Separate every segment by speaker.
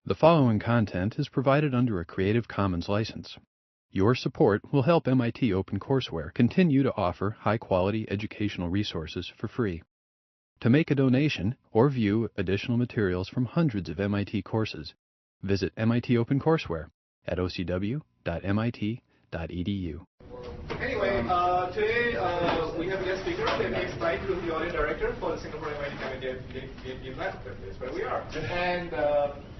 Speaker 1: The following content is provided under a Creative Commons license. Your support will help MIT OpenCourseware continue to offer high-quality educational resources for free. To make a donation or view additional materials from hundreds of MIT courses, visit MIT OpenCourseware at ocw.mit.edu.
Speaker 2: Anyway, today we have a guest speaker, Abe Stein, who is the audio director for the Singapore MIT Game Lab. That's where we are.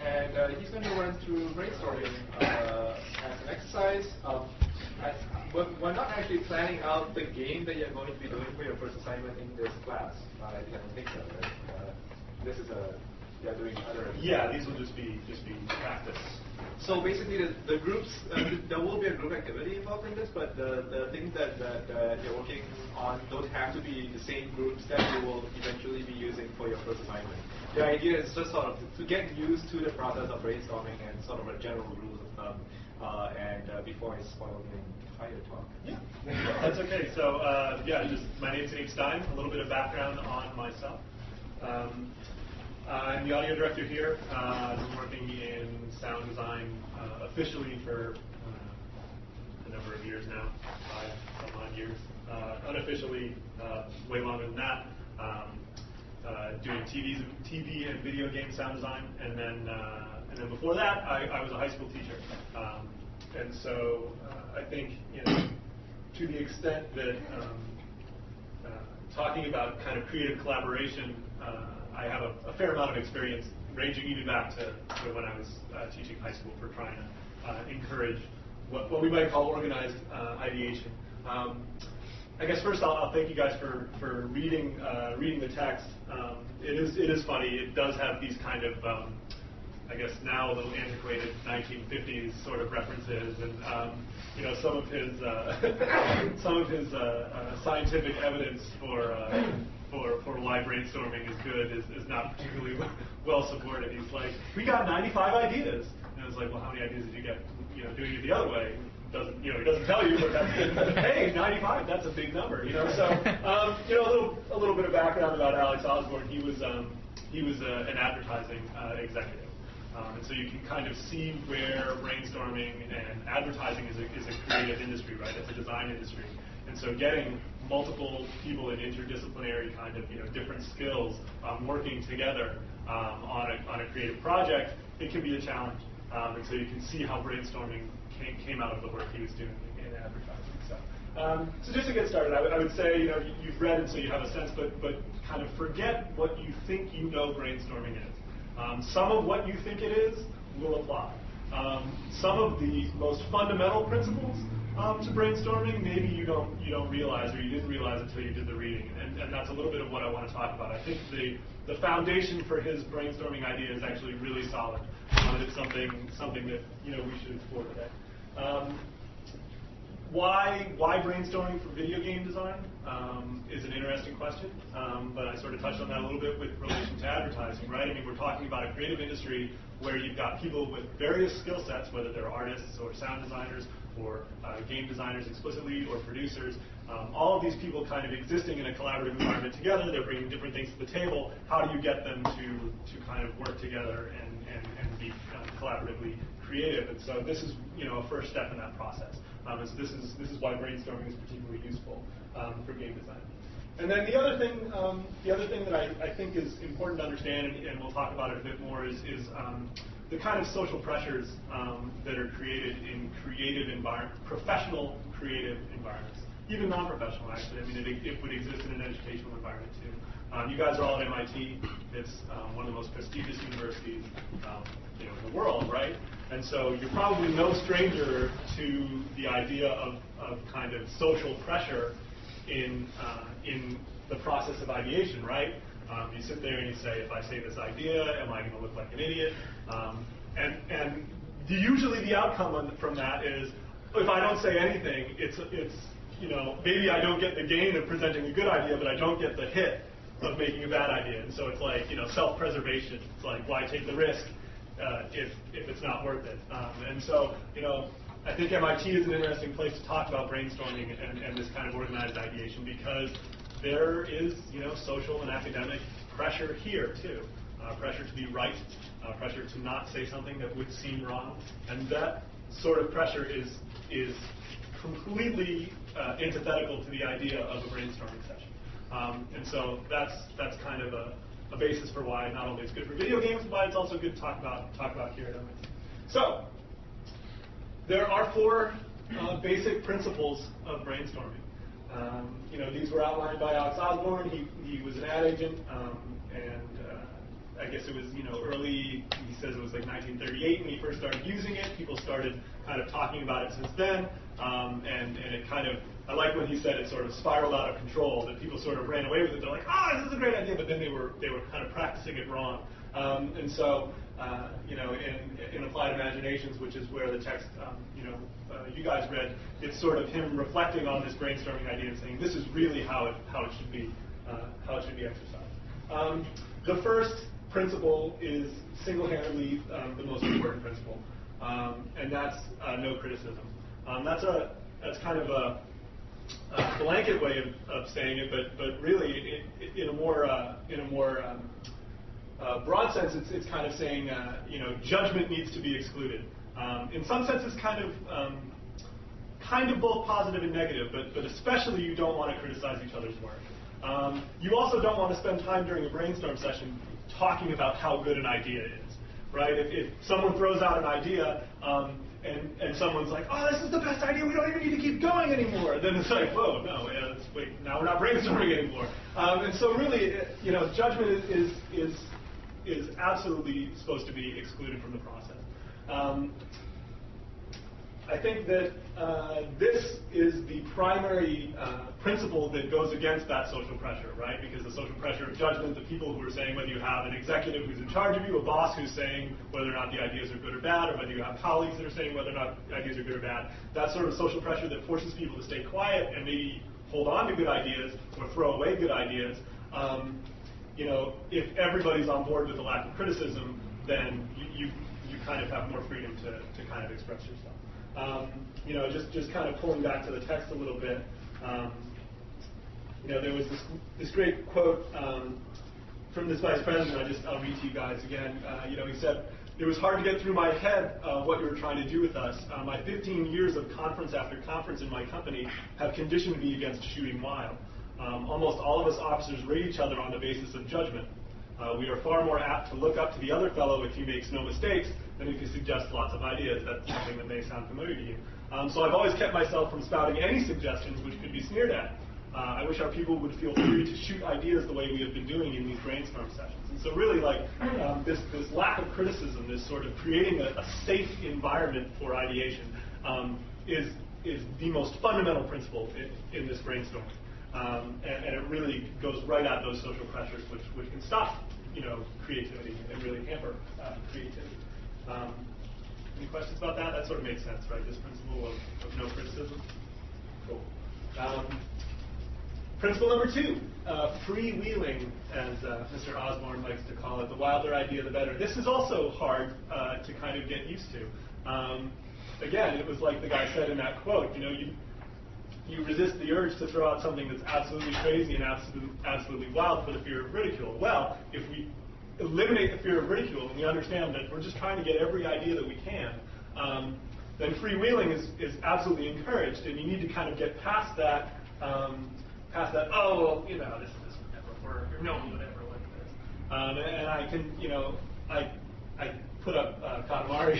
Speaker 2: And he's going to run through brainstorming as an exercise. We're not actually planning out the game that you're going to be doing for your first assignment in this class. I don't think so. Right? This is you're doing other.
Speaker 3: Yeah, these will just be practice.
Speaker 2: So basically, the groups, there will be a group activity involved in this, but the things that you're working on don't have to be the same groups that you will eventually be using for your first assignment. The idea is just sort of to get used to the process of brainstorming and sort of a general rules of thumb. Before I spoil the entire talk.
Speaker 3: Yeah, that's okay. So my name's Abe Stein. A little bit of background on myself. I'm the audio director here. I've been working in sound design officially for a number of years now, 5 odd years. Unofficially, way longer than that. Doing TV and video game sound design, and then before that, I was a high school teacher. And so I think, to the extent that talking about kind of creative collaboration, I have a fair amount of experience, ranging even back to when I was teaching high school, for trying to encourage what we might call organized ideation. I guess first I'll thank you guys for reading the text. It is funny. It does have these kind of I guess now a little antiquated 1950s sort of references, and some of his scientific evidence for why brainstorming is good is not particularly well supported. He's like, we got 95 ideas, and I was like, well, how many ideas did you get? Doing it the other way. He doesn't tell you, but that's hey, 95, that's a big number. So a little bit of background about Alex Osborn. He was an advertising executive. And so you can kind of see where brainstorming and advertising is a creative industry, right? It's a design industry. And so getting multiple people in interdisciplinary kind of different skills working together on a creative project, it can be a challenge. And so you can see how brainstorming came out of the work he was doing in advertising. So just to get started, I would say you've read it, so you have a sense, but kind of forget what you think brainstorming is. Some of what you think it is will apply. Some of the most fundamental principles to brainstorming, maybe you don't realize, or you didn't realize until you did the reading, and that's a little bit of what I want to talk about. I think the foundation for his brainstorming idea is actually really solid, and it's something that we should explore today. Why brainstorming for video game design is an interesting question, but I sort of touched on that a little bit with relation to advertising, right? I mean, we're talking about a creative industry where you've got people with various skill sets, whether they're artists or sound designers or game designers explicitly or producers. All of these people kind of existing in a collaborative environment together. They're bringing different things to the table. How do you get them to kind of work together and be collaboratively creative? And so this is a first step in that process. And so this is why brainstorming is particularly useful for game design. And then the other thing that I think is important to understand, and we'll talk about it a bit more, is the kind of social pressures that are created in professional creative environments, even non-professional. Actually, I mean, it would exist in an educational environment too. You guys are all at MIT. It's one of the most prestigious universities in the world, right? And so you're probably no stranger to the idea of kind of social pressure in the process of ideation, right? You sit there and you say, if I say this idea, am I going to look like an idiot? And usually the outcome from that is, if I don't say anything, it's maybe I don't get the gain of presenting a good idea, but I don't get the hit of making a bad idea. And so it's like self-preservation. It's like, why take the risk if it's not worth it? And so I think MIT is an interesting place to talk about brainstorming and this kind of organized ideation, because there is social and academic pressure here too. pressure to be right, pressure to not say something that would seem wrong, and that sort of pressure is completely antithetical to the idea of a brainstorming session. And so that's kind of a basis for why not only it's good for video games, but it's also good to talk about here at MIT. So there are 4 basic principles of brainstorming. These were outlined by Alex Osborn. He was an ad agent, and I guess it was early. He says it was like 1938 when he first started using it. People started kind of talking about it since then, and it kind of, I like when he said it sort of spiraled out of control. That people sort of ran away with it. They're like, this is a great idea, but then they were kind of practicing it wrong. And so in Applied Imaginations, which is where the text you guys read, it's sort of him reflecting on this brainstorming idea and saying this is really how it should be exercised. The first principle is single-handedly the most important principle, and that's no criticism. That's kind of a blanket way of saying it, but really in a more broad sense, it's kind of saying judgment needs to be excluded. In some sense, it's kind of both positive and negative, but especially you don't want to criticize each other's work. You also don't want to spend time during a brainstorm session talking about how good an idea is, right? If someone throws out an idea and someone's like, this is the best idea, we don't even need to keep going anymore, then it's like, whoa, no, wait, now we're not brainstorming anymore. And so really, judgment is absolutely supposed to be excluded from the process. I think that this is the primary principle that goes against that social pressure, right? Because the social pressure of judgment, the people who are saying whether you have an executive who's in charge of you, a boss who's saying whether or not the ideas are good or bad, or whether you have colleagues that are saying whether or not the ideas are good or bad, that sort of social pressure that forces people to stay quiet and maybe hold on to good ideas or throw away good ideas. If everybody's on board with the lack of criticism, then you kind of have more freedom to kind of express yourself. Just kind of pulling back to the text a little bit. There was this great quote from this vice president. I'll read to you guys again. He said, "It was hard to get through my head what you were trying to do with us. My 15 years of conference after conference in my company have conditioned me against shooting wild. Almost all of us officers rate each other on the basis of judgment. We are far more apt to look up to the other fellow if he makes no mistakes than if he suggests lots of ideas." That's something that may sound familiar to you. So I've always kept myself from spouting any suggestions which could be sneered at. I wish our people would feel free to shoot ideas the way we have been doing in these brainstorm sessions. And so really, this lack of criticism, this sort of creating a safe environment for ideation, is the most fundamental principle in this brainstorm. And it really goes right at those social pressures which can stop creativity and really hamper creativity. Any questions about that? That sort of makes sense, right? This principle of no criticism. Cool. Principle number 2, freewheeling, as Mr. Osborn likes to call it. The wilder idea, the better. This is also hard to kind of get used to. Again, it was like the guy said in that quote, you resist the urge to throw out something that's absolutely crazy and absolutely wild for the fear of ridicule. Well, if we eliminate the fear of ridicule and we understand that we're just trying to get every idea that we can, then freewheeling is absolutely encouraged, and you need to kind of get past that, this would never work, or no one would ever like this. And I can, I put up Katamari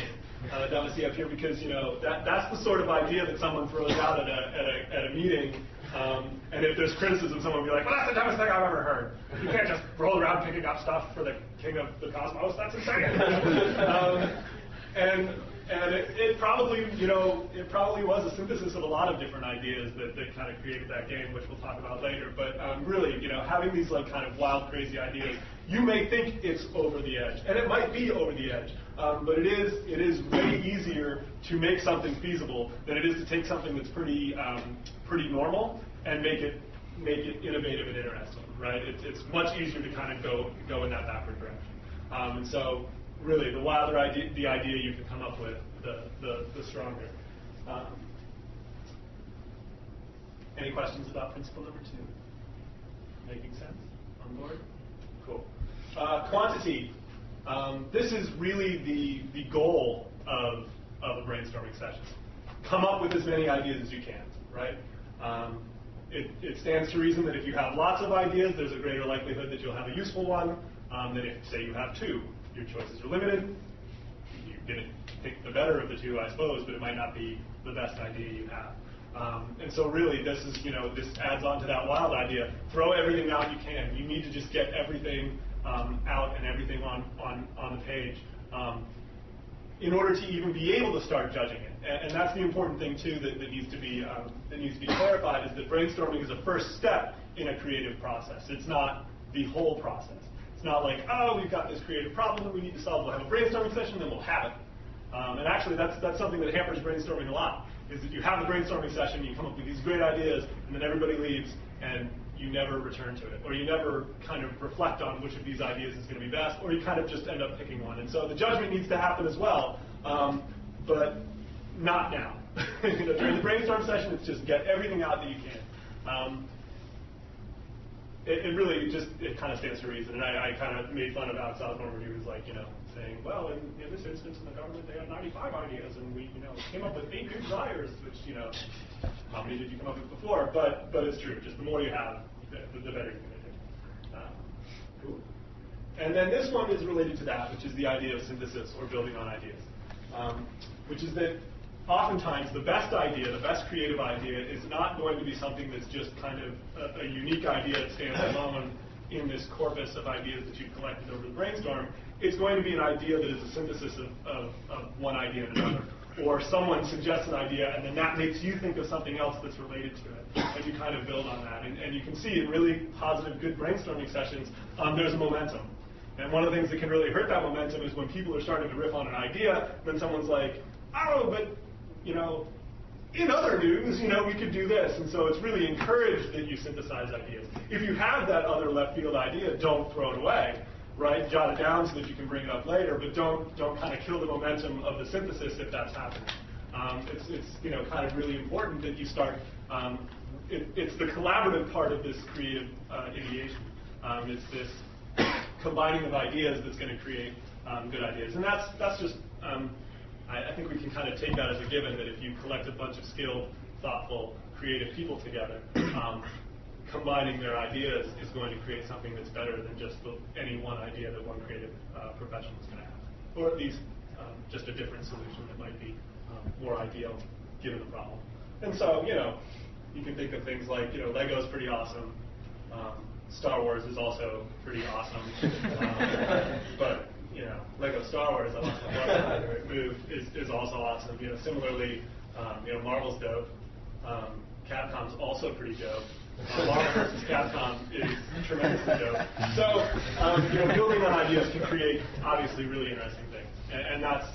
Speaker 3: Damacy up here because that's the sort of idea that someone throws out at a meeting, and if there's criticism, someone will be like, "Well, that's the dumbest thing I've ever heard. You can't just roll around picking up stuff for the king of the cosmos. That's insane." And it probably was a synthesis of a lot of different ideas that kind of created that game, which we'll talk about later. But really, having these kind of wild, crazy ideas, you may think it's over the edge, and it might be over the edge. But it is way easier to make something feasible than it is to take something that's pretty normal and make it innovative and interesting, right? It's much easier to kind of go in that backward direction. And so really, the wilder the idea you can come up with, the stronger. Any questions about principle number 2? Making sense? On board? Cool. Quantity. this is really the goal of a brainstorming session. Come up with as many ideas as you can, right? It stands to reason that if you have lots of ideas, there's a greater likelihood that you'll have a useful one than if, say, you have two. Your choices are limited. You're going to pick the better of the two, I suppose, but it might not be the best idea you have. And so really, this is, this adds on to that wild idea. Throw everything out you can. You need to just get everything out and everything on the page in order to even be able to start judging it. And that's the important thing too that needs to be clarified, is that brainstorming is a first step in a creative process. It's not the whole process. It's not like, oh, we've got this creative problem that we need to solve. We'll have a brainstorming session, then we'll have it. And actually, that's something that hampers brainstorming a lot. Is that you have the brainstorming session, you come up with these great ideas, and then everybody leaves, and you never return to it, or you never kind of reflect on which of these ideas is going to be best, or you kind of just end up picking one. And so the judgment needs to happen as well, but not now. During the brainstorm session, it's just get everything out that you can. It really just, it kind of stands to reason. And I kind of made fun of Alex Osborn when he was like, saying, well, in this instance in the government, they had 95 ideas, and we, came up with 8 new dryers, which, how many did you come up with before? But it's true. Just the more you have, the better you're going to do. Cool. And then this one is related to that, which is the idea of synthesis or building on ideas, which is that oftentimes the best idea, the best creative idea, is not going to be something that's just kind of a unique idea that stands alone in this corpus of ideas that you've collected over the brainstorm. It's going to be an idea that is a synthesis of one idea and another. Or someone suggests an idea, and then that makes you think of something else that's related to it, and you kind of build on that. And you can see in really positive, good brainstorming sessions, there's a momentum. And one of the things that can really hurt that momentum is when people are starting to riff on an idea, then someone's like, oh, but, in other news, we could do this. And so it's really encouraged that you synthesize ideas. If you have that other left field idea, don't throw it away, right? Jot it down so that you can bring it up later, but don't kind of kill the momentum of the synthesis if that's happening. It's kind of really important that you start. It's the collaborative part of this creative ideation. It's this combining of ideas that's going to create good ideas, and that's just. I think we can kind of take that as a given, that if you collect a bunch of skilled, thoughtful, creative people together, combining their ideas is going to create something that's better than just any one idea that one creative professional is going to have. Or at least just a different solution that might be more ideal given the problem. And so, you can think of things like, Lego's pretty awesome. Star Wars is also pretty awesome. But Lego Star Wars, I lost my blood move, is also awesome. Similarly, Marvel's dope. Capcom's also pretty dope. Marvel versus Capcom is tremendously dope. So, building on ideas can create obviously really interesting things, and that's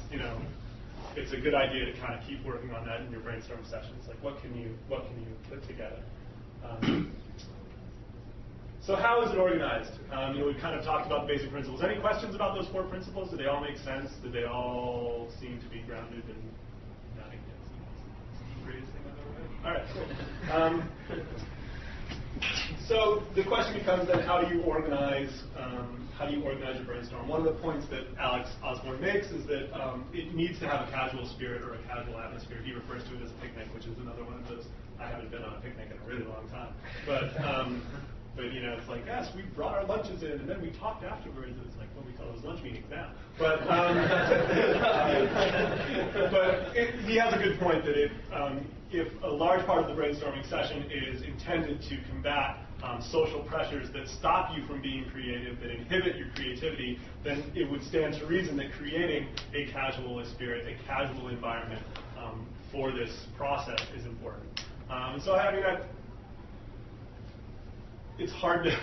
Speaker 3: it's a good idea to kind of keep working on that in your brainstorm sessions. Like, what can you put together? So how is it organized? We've kind of talked about the basic principles. Any questions about those 4 principles? Do they all make sense? Do they all seem to be grounded in nothing? The greatest thing I've ever read. All right, cool. So the question becomes then, how do you organize your brainstorm? One of the points that Alex Osborn makes is that it needs to have a casual spirit or a casual atmosphere. He refers to it as a picnic, which is another one of those. I haven't been on a picnic in a really long time, but it's like, yes, we brought our lunches in, and then we talked afterwards. It's like, well, we call those lunch meetings now. But he has a good point that if a large part of the brainstorming session is intended to combat social pressures that stop you from being creative, that inhibit your creativity, then it would stand to reason that creating a casual spirit, a casual environment for this process is important. It's hard to.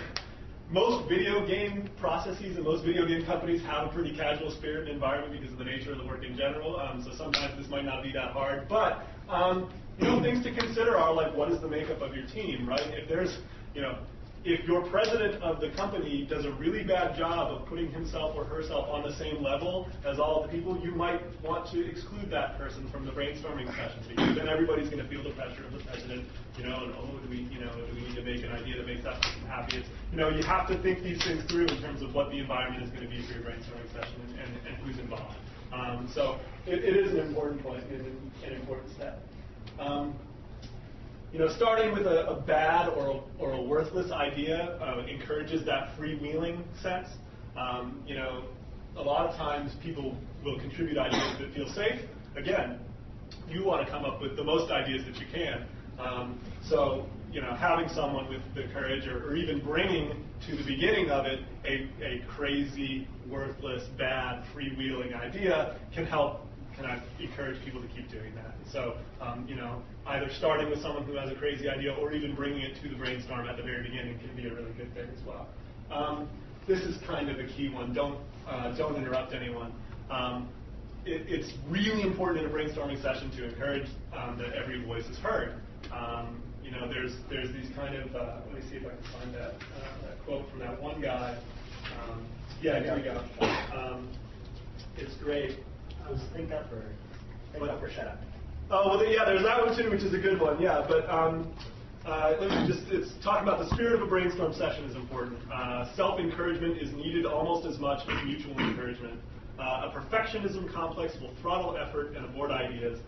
Speaker 3: Most video game processes and most video game companies have a pretty casual spirit and environment because of the nature of the work in general. So sometimes this might not be that hard. But things to consider are like, what is the makeup of your team, right? If there's if your president of the company does a really bad job of putting himself or herself on the same level as all of the people, you might want to exclude that person from the brainstorming session, because then everybody's going to feel the pressure of the president, and do we need to make an idea that makes that person happy? It's, you have to think these things through in terms of what the environment is going to be for your brainstorming session and who's involved. So it is an important point, an important step. Starting with a bad or a worthless idea encourages that freewheeling sense. A lot of times people will contribute ideas that feel safe. Again, you want to come up with the most ideas that you can. So having someone with the courage or even bringing to the beginning of it a crazy, worthless, bad, freewheeling idea can help encourage people to keep doing that. So, either starting with someone who has a crazy idea or even bringing it to the brainstorm at the very beginning can be a really good thing as well. This is kind of a key one. Don't interrupt anyone. It's really important in a brainstorming session to encourage that every voice is heard. There's these kind of, let me see if I can find that quote from that one guy. Yeah, here we go. It's great.
Speaker 4: Think up or shut up.
Speaker 3: Oh, well, yeah, there's that one too, which is a good one. Yeah, but let me it's talking about the spirit of a brainstorm session is important. Self-encouragement is needed almost as much as mutual encouragement. A perfectionism complex will throttle effort and abort ideas.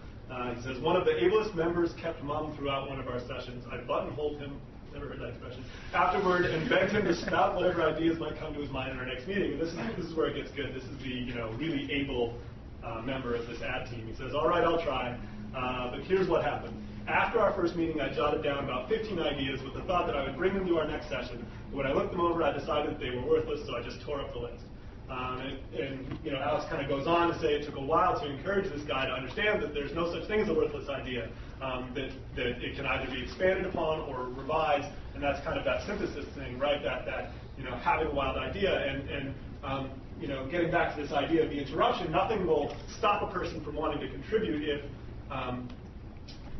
Speaker 3: He says, one of the ablest members kept mum throughout one of our sessions. I buttonholed him, never heard that expression, afterward and begged him to spout whatever ideas might come to his mind in our next meeting. And this is where it gets good. This is the really able member of this ad team. He says, all right, I'll try, but here's what happened. After our first meeting, I jotted down about 15 ideas with the thought that I would bring them to our next session. But when I looked them over, I decided that they were worthless, so I just tore up the list. Alex kind of goes on to say it took a while to encourage this guy to understand that there's no such thing as a worthless idea, that it can either be expanded upon or revised, and that's kind of that synthesis thing, right? That having a wild idea and getting back to this idea of the interruption, nothing will stop a person from wanting to contribute if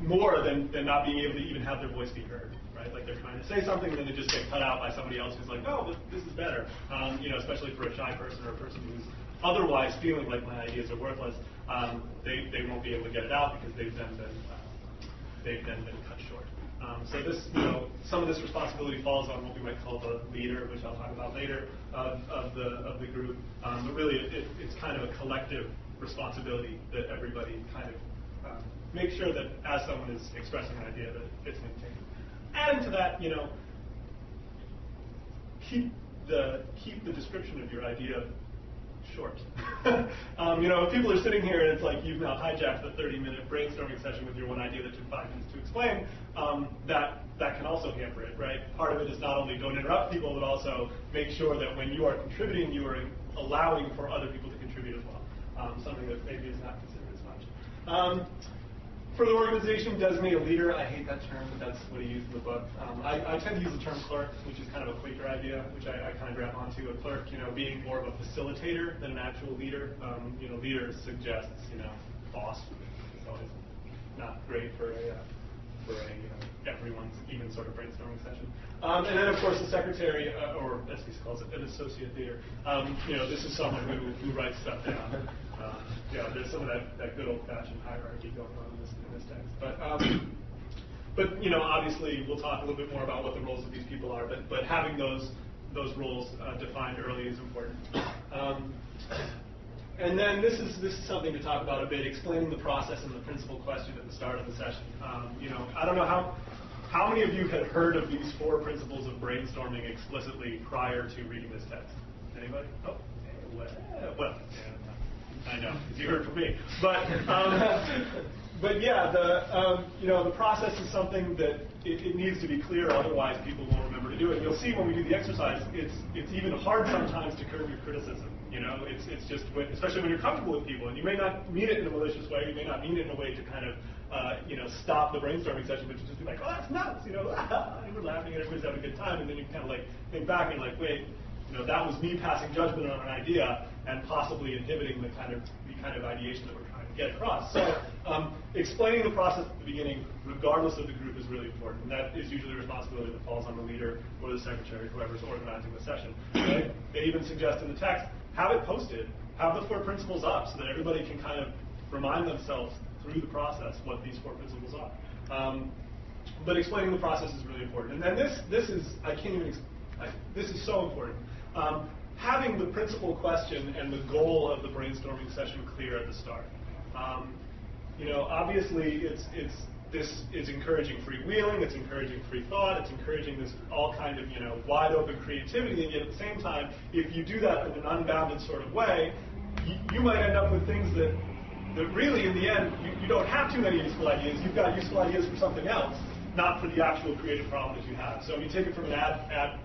Speaker 3: more than not being able to even have their voice be heard, right? Like they're trying to say something and then they just get cut out by somebody else who's like, no, this is better. Especially for a shy person or a person who's otherwise feeling like my ideas are worthless, they won't be able to get it out because they've then been cut short. So this, some of this responsibility falls on what we might call the leader, which I'll talk about later, of the group. But really, it's kind of a collective responsibility that everybody kind of make sure that as someone is expressing an idea that it's maintained. Adding to that, keep the description of your idea short. If people are sitting here and it's like you've now hijacked the 30-minute brainstorming session with your one idea that took 5 minutes to explain, that can also hamper it, right? Part of it is not only don't interrupt people, but also make sure that when you are contributing, you are allowing for other people to contribute as well, something that maybe is not considered as much. For the organization, designate a leader. I hate that term, but that's what he used in the book. I tend to use the term clerk, which is kind of a Quaker idea, which I kind of grab onto. A clerk, being more of a facilitator than an actual leader. Leader suggests, boss. It's always not great for a everyone's even sort of brainstorming session. And then, of course, the secretary, or as he calls it, an associate leader. This is someone who writes stuff down. There's some of that good old-fashioned hierarchy going on in this text. But obviously, we'll talk a little bit more about what the roles of these people are. But having those roles defined early is important. And then this is something to talk about a bit, explaining the process and the principal question at the start of the session. I don't know how many of you had heard of these 4 principles of brainstorming explicitly prior to reading this text? Anybody? Oh, well, I know, because you heard from me. But yeah, the process is something that it needs to be clear, otherwise people won't remember to do it. You'll see when we do the exercise, it's even hard sometimes to curb your criticism. It's just, especially when you're comfortable with people, and you may not mean it in a malicious way, you may not mean it in a way to kind of, stop the brainstorming session, but you just be like, oh, that's nuts, we're laughing and everybody's having a good time, and then you kind of like think back and like, wait, that was me passing judgment on an idea and possibly inhibiting the kind of ideation that we're trying to get across. So explaining the process at the beginning, regardless of the group, is really important. And that is usually a responsibility that falls on the leader or the secretary, whoever's organizing the session. Right? They even suggest in the text, have it posted, have the 4 principles up so that everybody can kind of remind themselves through the process what these 4 principles are. But explaining the process is really important. And then this is so important. Having the principal question and the goal of the brainstorming session clear at the start. Obviously it's encouraging freewheeling, it's encouraging free thought, it's encouraging this all kind of wide open creativity, and yet at the same time, if you do that in an unbounded sort of way, you might end up with things that really in the end you don't have too many useful ideas. You've got useful ideas for something else, not for the actual creative problem that you have. So you take it from an ad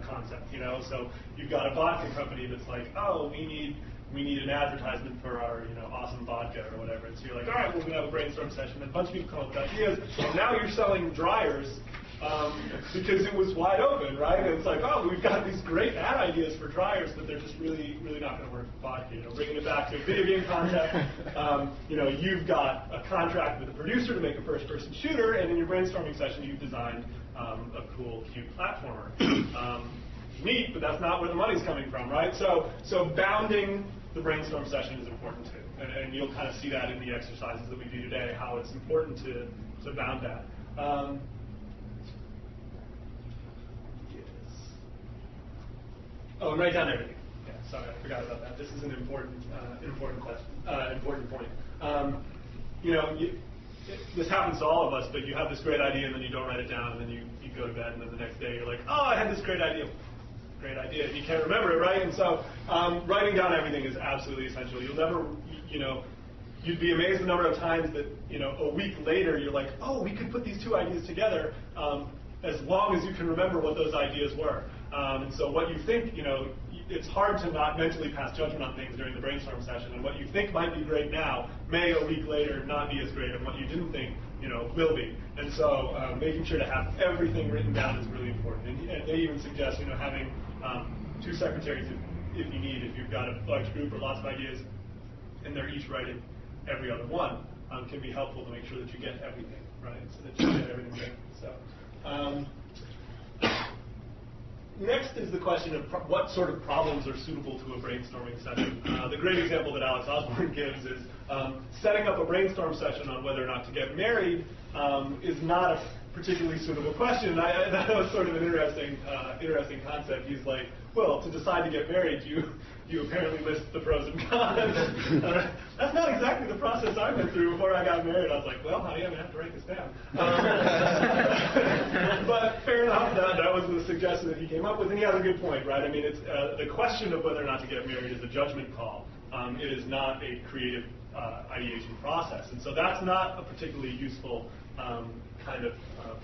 Speaker 3: concept, so you've got a vodka company that's like, oh, we need an advertisement for our awesome vodka or whatever. And so you're like, all right, we're going to have a brainstorm session. And a bunch of people come up with ideas. And now you're selling dryers because it was wide open, right? And it's like, oh, we've got these great ad ideas for dryers, but they're just really, really not going to work for vodka. Bringing it back to a video game concept, you've got a contract with a producer to make a first-person shooter, and in your brainstorming session, you've designed a cool, cute platformer. Neat, but that's not where the money's coming from, right? So bounding the brainstorm session is important too, and you'll kind of see that in the exercises that we do today, how it's important to bound that. Oh, and write down everything. Yeah, sorry, I forgot about that. This is an important question, important point. This happens to all of us, but you have this great idea and then you don't write it down, and then you go to bed, and then the next day you're like, oh, I had this great idea. Great idea, and you can't remember it, right? And so writing down everything is absolutely essential. You'll never, you'd be amazed the number of times that, a week later you're like, oh, we could put these 2 ideas together, as long as you can remember what those ideas were. And so what you think, it's hard to not mentally pass judgment on things during the brainstorm session, and what you think might be great now may a week later not be as great, and what you didn't think, will be. And so making sure to have everything written down is really important. And they even suggest, having 2 secretaries if you need, if you've got a large group or lots of ideas, and they're each writing every other one, can be helpful to make sure that you get everything, right? So that you get everything right. So. Next is the question of what sort of problems are suitable to a brainstorming session. The great example that Alex Osborn gives is setting up a brainstorm session on whether or not to get married is not a particularly suitable question. That was sort of an interesting concept. He's like, well, to decide to get married, you apparently list the pros and cons. That's not exactly the process I went through before I got married. I was like, well, honey, I'm going to have to write this down. But fair enough, that was the suggestion that he came up with, and he has a good point, right? I mean, it's the question of whether or not to get married is a judgment call. It is not a creative ideation process. And so that's not a particularly useful kind of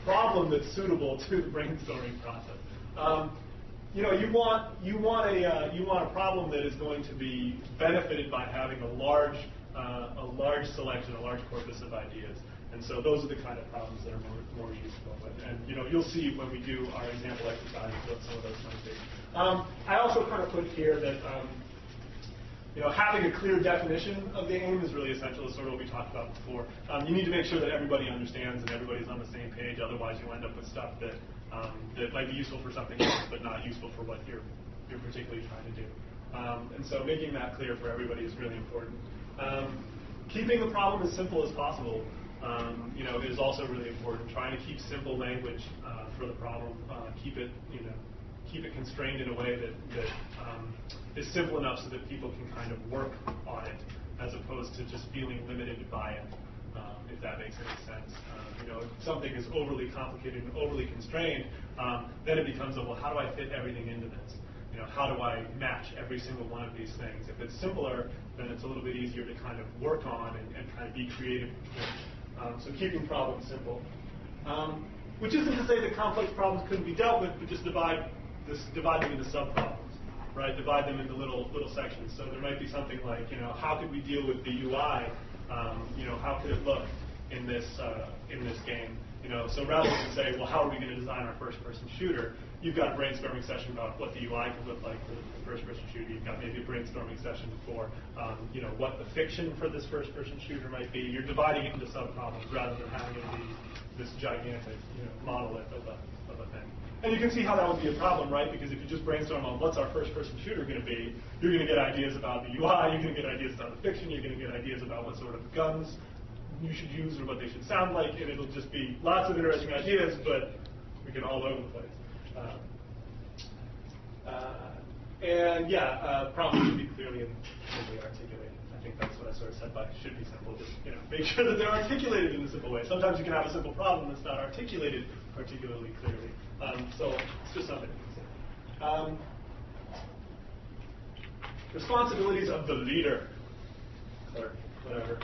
Speaker 3: problem that's suitable to the brainstorming process. You want a problem that is going to be benefited by having a large selection, a large corpus of ideas. And so those are the kind of problems that are more useful. And you'll see when we do our example exercises what some of those might be. I also kind of put here that having a clear definition of the aim is really essential. It's sort of what we talked about before. You need to make sure that everybody understands and everybody's on the same page. Otherwise, you'll end up with stuff that might be useful for something else, but not useful for what you're particularly trying to do. And so making that clear for everybody is really important. Keeping the problem as simple as possible, is also really important. Trying to keep simple language for the problem. Keep it constrained in a way that is simple enough so that people can kind of work on it, as opposed to just feeling limited by it, if that makes any sense. If something is overly complicated and overly constrained, then it becomes well, how do I fit everything into this? How do I match every single one of these things? If it's simpler, then it's a little bit easier to kind of work on and kind of be creative with. So keeping problems simple. Which isn't to say that complex problems couldn't be dealt with, but just divide them into subproblems. Right, divide them into little sections. So there might be something like, how could we deal with the UI? How could it look in this game? So rather than say, well, how are we going to design our first-person shooter? You've got a brainstorming session about what the UI could look like for the first-person shooter. You've got maybe a brainstorming session for, what the fiction for this first-person shooter might be. You're dividing it into sub-problems rather than having it be this gigantic, monolith of a thing. And you can see how that would be a problem, right? Because if you just brainstorm on what's our first-person shooter going to be, you're going to get ideas about the UI, you're going to get ideas about the fiction, you're going to get ideas about what sort of guns you should use or what they should sound like, and it'll just be lots of interesting ideas, but we get all over the place. Problems should be clearly and simply articulated. I think that's what I sort of said by should be simple. Just make sure that they're articulated in a simple way. Sometimes you can have a simple problem that's not articulated particularly clearly. So it's just something to consider. Responsibilities of the leader, or whatever.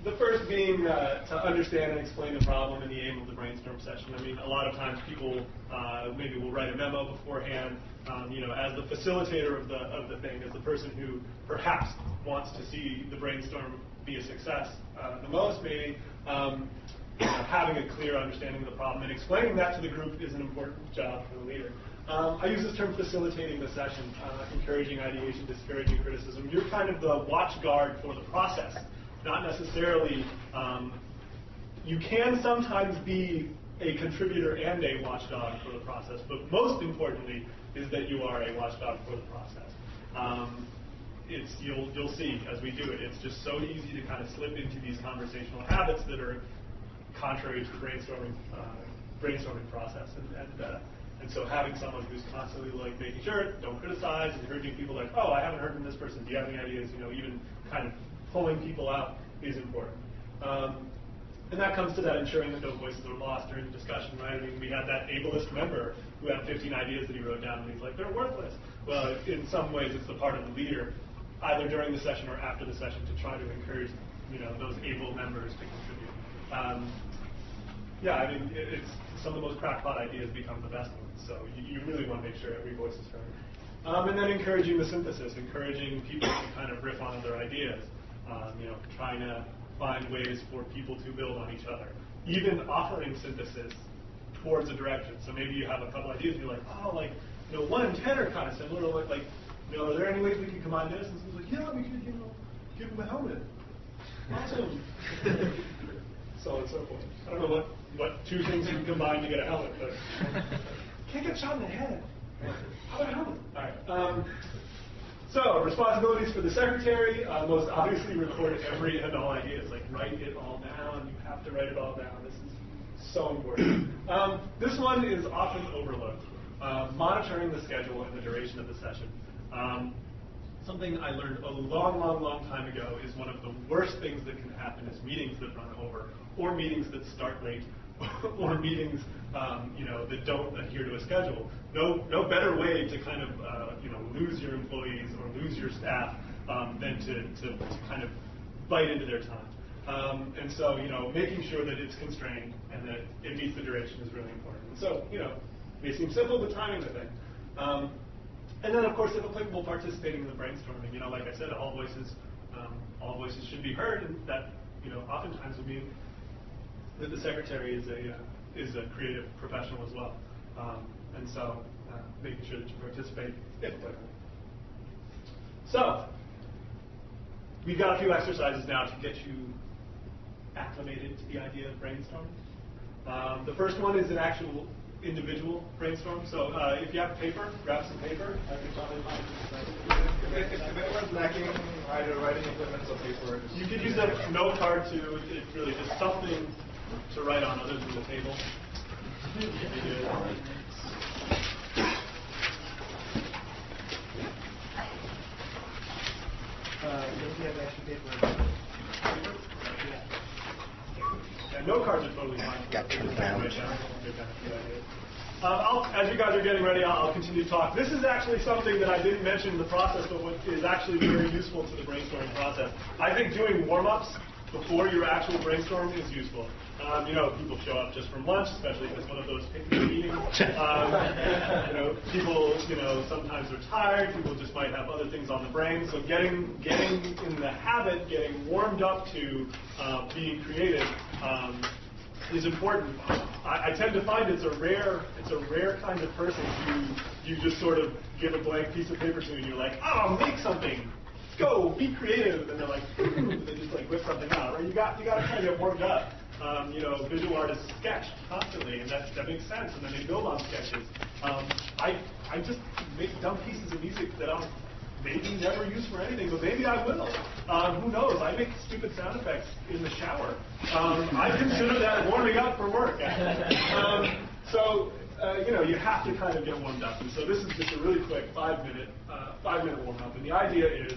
Speaker 3: The first being to understand and explain the problem and the aim of the brainstorm session. I mean, a lot of times people maybe will write a memo beforehand. As the facilitator of the thing, as the person who perhaps wants to see the brainstorm be a success the most, maybe having a clear understanding of the problem and explaining that to the group is an important job for the leader. I use this term facilitating the session, encouraging ideation, discouraging criticism. You're kind of the watchguard for the process. Not necessarily, you can sometimes be a contributor and a watchdog for the process, but most importantly is that you are a watchdog for the process. You'll see as we do it, it's just so easy to kind of slip into these conversational habits that are contrary to the brainstorming process. And so having someone who's constantly like making sure, don't criticize, encouraging people like, oh, I haven't heard from this person, do you have any ideas, even kind of pulling people out is important. And that comes to that ensuring that no voices are lost during the discussion, right? I mean, we had that ableist member who had 15 ideas that he wrote down, and he's like, they're worthless. Well, in some ways, it's the part of the leader, either during the session or after the session, to try to encourage, those able members to contribute. I mean, it's some of the most crackpot ideas become the best ones, so you really want to make sure every voice is heard. And then encouraging the synthesis, encouraging people to kind of riff on other ideas. Trying to find ways for people to build on each other. Even offering synthesis towards a direction. So maybe you have a couple ideas, and you're like, oh, 1 and 10 are kind of similar. Are there any ways we can combine this? And someone's like, yeah, we could, give them a helmet. Awesome. So on and so forth. I don't know what 2 things you can combine to get a helmet, but can't get shot in the head. How about a helmet? All right. So, responsibilities for the secretary, most obviously record every and all ideas, write it all down, you have to write it all down, this is so important. This one is often overlooked, monitoring the schedule and the duration of the session. Something I learned a long time ago is one of the worst things that can happen is meetings that run over, or meetings that start late, or meetings that don't adhere to a schedule. No better way to kind of lose your employees or lose your staff than to kind of bite into their time. And so making sure that it's constrained and that it meets the duration is really important. And so may seem simple, but timing's a thing. And then of course, if applicable, participating in the brainstorming. Like I said, all voices should be heard, and that oftentimes would mean that the secretary is a creative professional as well, and so making sure that you participate if applicable. So we've got a few exercises now to get you acclimated to the idea of brainstorming. The first one is an actual individual brainstorm. So if you have paper, grab some paper.
Speaker 2: If anyone's lacking either writing implements or paper,
Speaker 3: you could use a note card too. It's really just something to write on other than the table.
Speaker 4: Don't you have extra paper?
Speaker 3: Yeah, note cards are totally fine.
Speaker 5: Got turned down.
Speaker 3: As you guys are getting ready, I'll continue to talk. This is actually something that I didn't mention in the process, but what is actually very useful to the brainstorming process. I think doing warm-ups before your actual brainstorming is useful. You know, people show up just from lunch, especially if it's one of those picnic meetings. You know, people, you know, sometimes are tired. People just might have other things on the brain. So getting in the habit, getting warmed up to being creative is important. I tend to find it's a rare kind of person who you just sort of give a blank piece of paper to and you're like, oh, make something. Go, be creative, and they're like, they just like whip something out, right? You got to kind of get warmed up. You know, visual artists sketch constantly, and that makes sense, and then they build on sketches. I just make dumb pieces of music that I'll maybe never use for anything, but maybe I will. Who knows? I make stupid sound effects in the shower. I consider that warming up for work. You know, you have to kind of get warmed up, and so this is just a really quick 5-minute warm up, and the idea is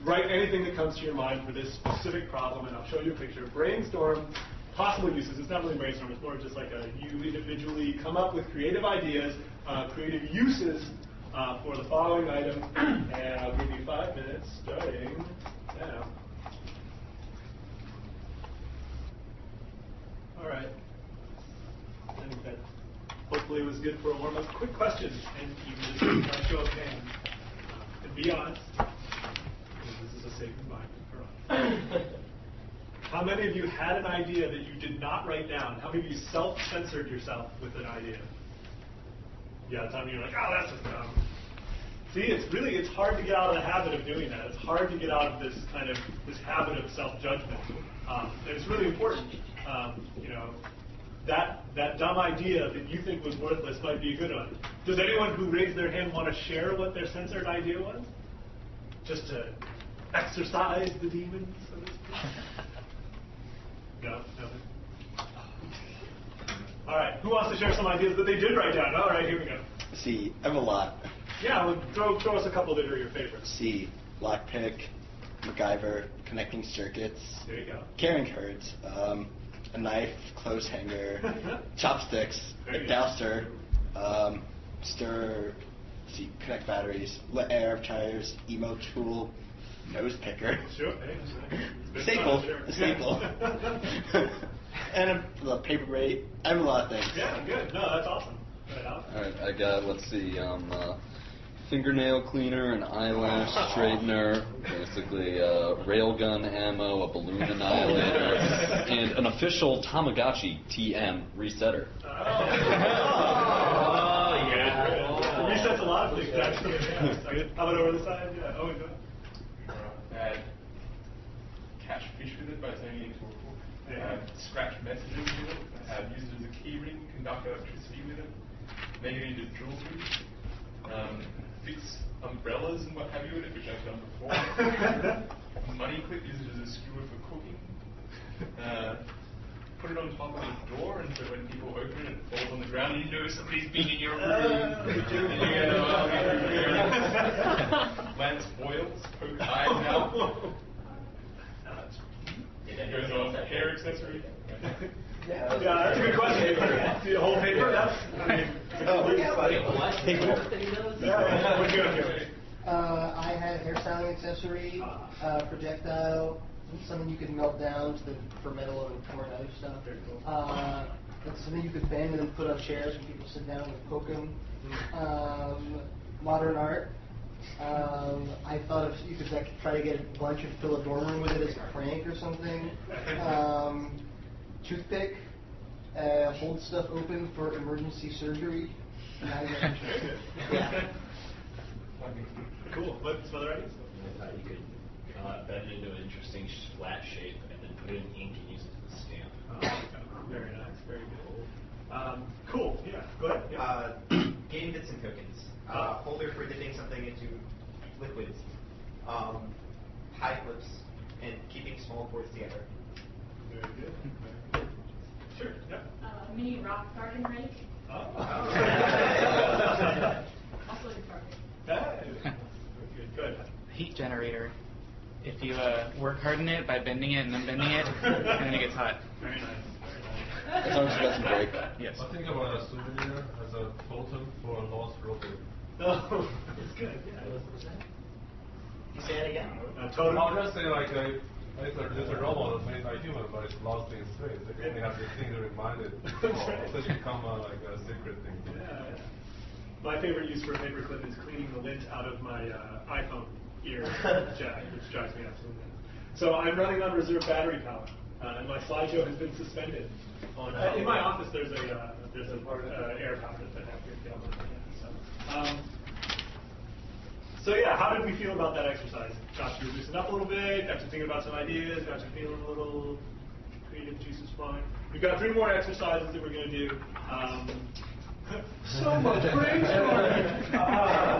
Speaker 3: write anything that comes to your mind for this specific problem, and I'll show you a picture. Brainstorm possible uses. It's not really brainstorm. It's more just like you individually come up with creative ideas, creative uses for the following item, and I'll give you 5 minutes starting now. All right. I think that hopefully was good for a warm-up. Quick question, and you can just show of hands. And be honest. This is a safe environment for us. How many of you had an idea that you did not write down? How many of you self-censored yourself with an idea? Yeah, some of you are like, oh, that's just dumb. See, it's hard to get out of the habit of doing that. It's hard to get out of this habit of self-judgment. And it's really important. You know, that dumb idea that you think was worthless might be a good one. Does anyone who raised their hand want to share what their censored idea was? Just to exercise the demons, so to speak? No? Nothing? All right. Who wants to share some ideas that they did write down? All right, here we go.
Speaker 5: C. I have a lot.
Speaker 3: Yeah, well, throw us a couple that are your favorites.
Speaker 5: C. Lockpick, MacGyver, connecting circuits.
Speaker 3: There you go.
Speaker 5: Carrying curds, a knife, clothes hanger, chopsticks, a dowster, stir, connect batteries, let air, tires, emo tool, nose picker.
Speaker 3: Sure.
Speaker 5: Staple. A staple. And a paper weight. I have a lot of things.
Speaker 3: Yeah, good. No, that's awesome.
Speaker 6: All right, I got, let's see, fingernail cleaner, an eyelash straightener, basically railgun ammo, a balloon annihilator, and an official Tamagotchi TM resetter.
Speaker 3: Oh, yeah. It resets a lot of things, actually. Yeah. How about over the side? Yeah. Oh, go ahead.
Speaker 7: Catch fish with it by turning it into a hook. Scratch messages with it. Use it as a key ring. Conduct electricity with it. Make it into drill tools. Fix umbrellas and what have you with it, which I've done before. Money clip, use it as a skewer for cooking. Put it on top of the door, and so when people open it, it falls on the ground, and you know somebody's been in your room. Lance foils, poke eyes out. It goes on hair accessory.
Speaker 3: Yeah, that's a good question. The whole paper? That's,
Speaker 4: I had a hairstyling accessory, projectile, something you could melt down for metal and pour other stuff. It's something you could bend and then put on chairs when people sit down and poke them. Modern art. I thought if you could try to get a bunch and fill a dorm room with it as a prank or something. Toothpick, hold stuff open for emergency surgery. Yeah.
Speaker 3: Cool. What's some other ideas?
Speaker 8: I thought you could bend it into an interesting flat shape and then put it in ink and use it as a stamp.
Speaker 3: Very nice. Very good. Cool. Yeah. Go ahead. Yeah.
Speaker 9: GAMBITs and tokens. Holder for dipping something into liquids. High clips and keeping small boards together.
Speaker 3: Very good. Very good. Sure. Yeah.
Speaker 10: Mini rock garden rake.
Speaker 3: Oh.
Speaker 10: Also a carpet.
Speaker 3: Very good. Good.
Speaker 11: Heat generator. If you work hard in it by bending it and then bending it, and then it gets hot.
Speaker 3: Very nice.
Speaker 5: As long as you got some break.
Speaker 11: Yes.
Speaker 7: I think about a souvenir as a totem for a lost rocket.
Speaker 3: Oh, it's good. Yeah.
Speaker 9: You say it again?
Speaker 3: Totem.
Speaker 7: I'll just say, like,
Speaker 12: There's a robot that's made by human, but it's lost in space. They only have this thing to remind it. So it's become like a secret thing.
Speaker 3: Yeah. My favorite use for a paperclip is cleaning the lint out of my iPhone ear jack, which drives me absolutely nuts. So I'm running on reserve battery power, and my slideshow has been suspended. In my office, there's an air power that I have to get on. So yeah, how did we feel about that exercise? Got you loosened up a little bit, got you thinking about some ideas, got you feeling a little creative juices flowing. We've got 3 more exercises that we're going to do. So much brainstorming!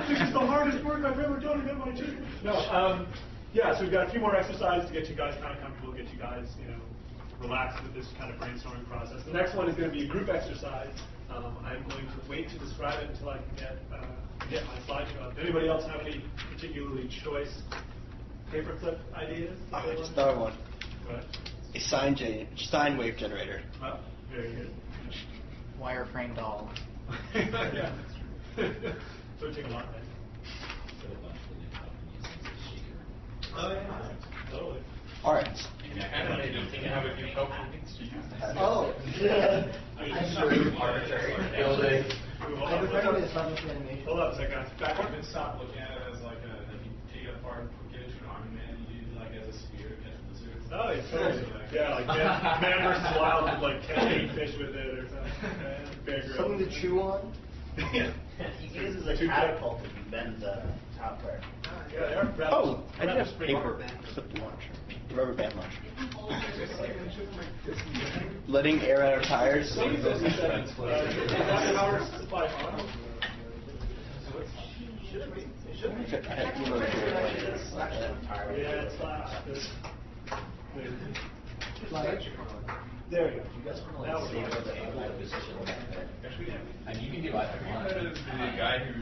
Speaker 3: This is the hardest work I've ever done to get my team. No, yeah, so we've got a few more exercises to get you guys kind of comfortable, get you guys, relaxed with this kind of brainstorming process. The next one is going to be a group exercise. I'm going to wait to describe it until I can get my slideshow up. Anybody else have any particularly choice paperclip ideas?
Speaker 5: I just thought of one.
Speaker 3: What?
Speaker 5: A sine wave generator.
Speaker 3: Oh, very good.
Speaker 11: Wireframe doll.
Speaker 3: Yeah. So it take a lot, right?
Speaker 7: Oh, yeah.
Speaker 3: Totally.
Speaker 5: All right.
Speaker 7: And animated to have a few helpful things to use.
Speaker 4: Oh, yeah.
Speaker 7: Arbitrary building.
Speaker 4: I have a friend who does not with animation.
Speaker 3: Hold up a second. Back
Speaker 13: I've been stopped looking at it as like you take it apart, get it to an army man, and use it like as a spear to catch lizards.
Speaker 3: Oh, yeah, totally. Yeah, like man versus wild would like catch 8 fish with it or something.
Speaker 4: Something to chew on?
Speaker 3: Yeah.
Speaker 5: He uses a catapult to bend the top part.
Speaker 3: Yeah,
Speaker 5: Oh, I did have paper clip launcher. Rubber band launcher. Letting air out our tires.
Speaker 3: Power supply on. Yeah, it's there you go.
Speaker 8: You guys want to
Speaker 3: Now
Speaker 8: like
Speaker 3: we're
Speaker 8: save the position back there?
Speaker 7: And you can do either one. The guy who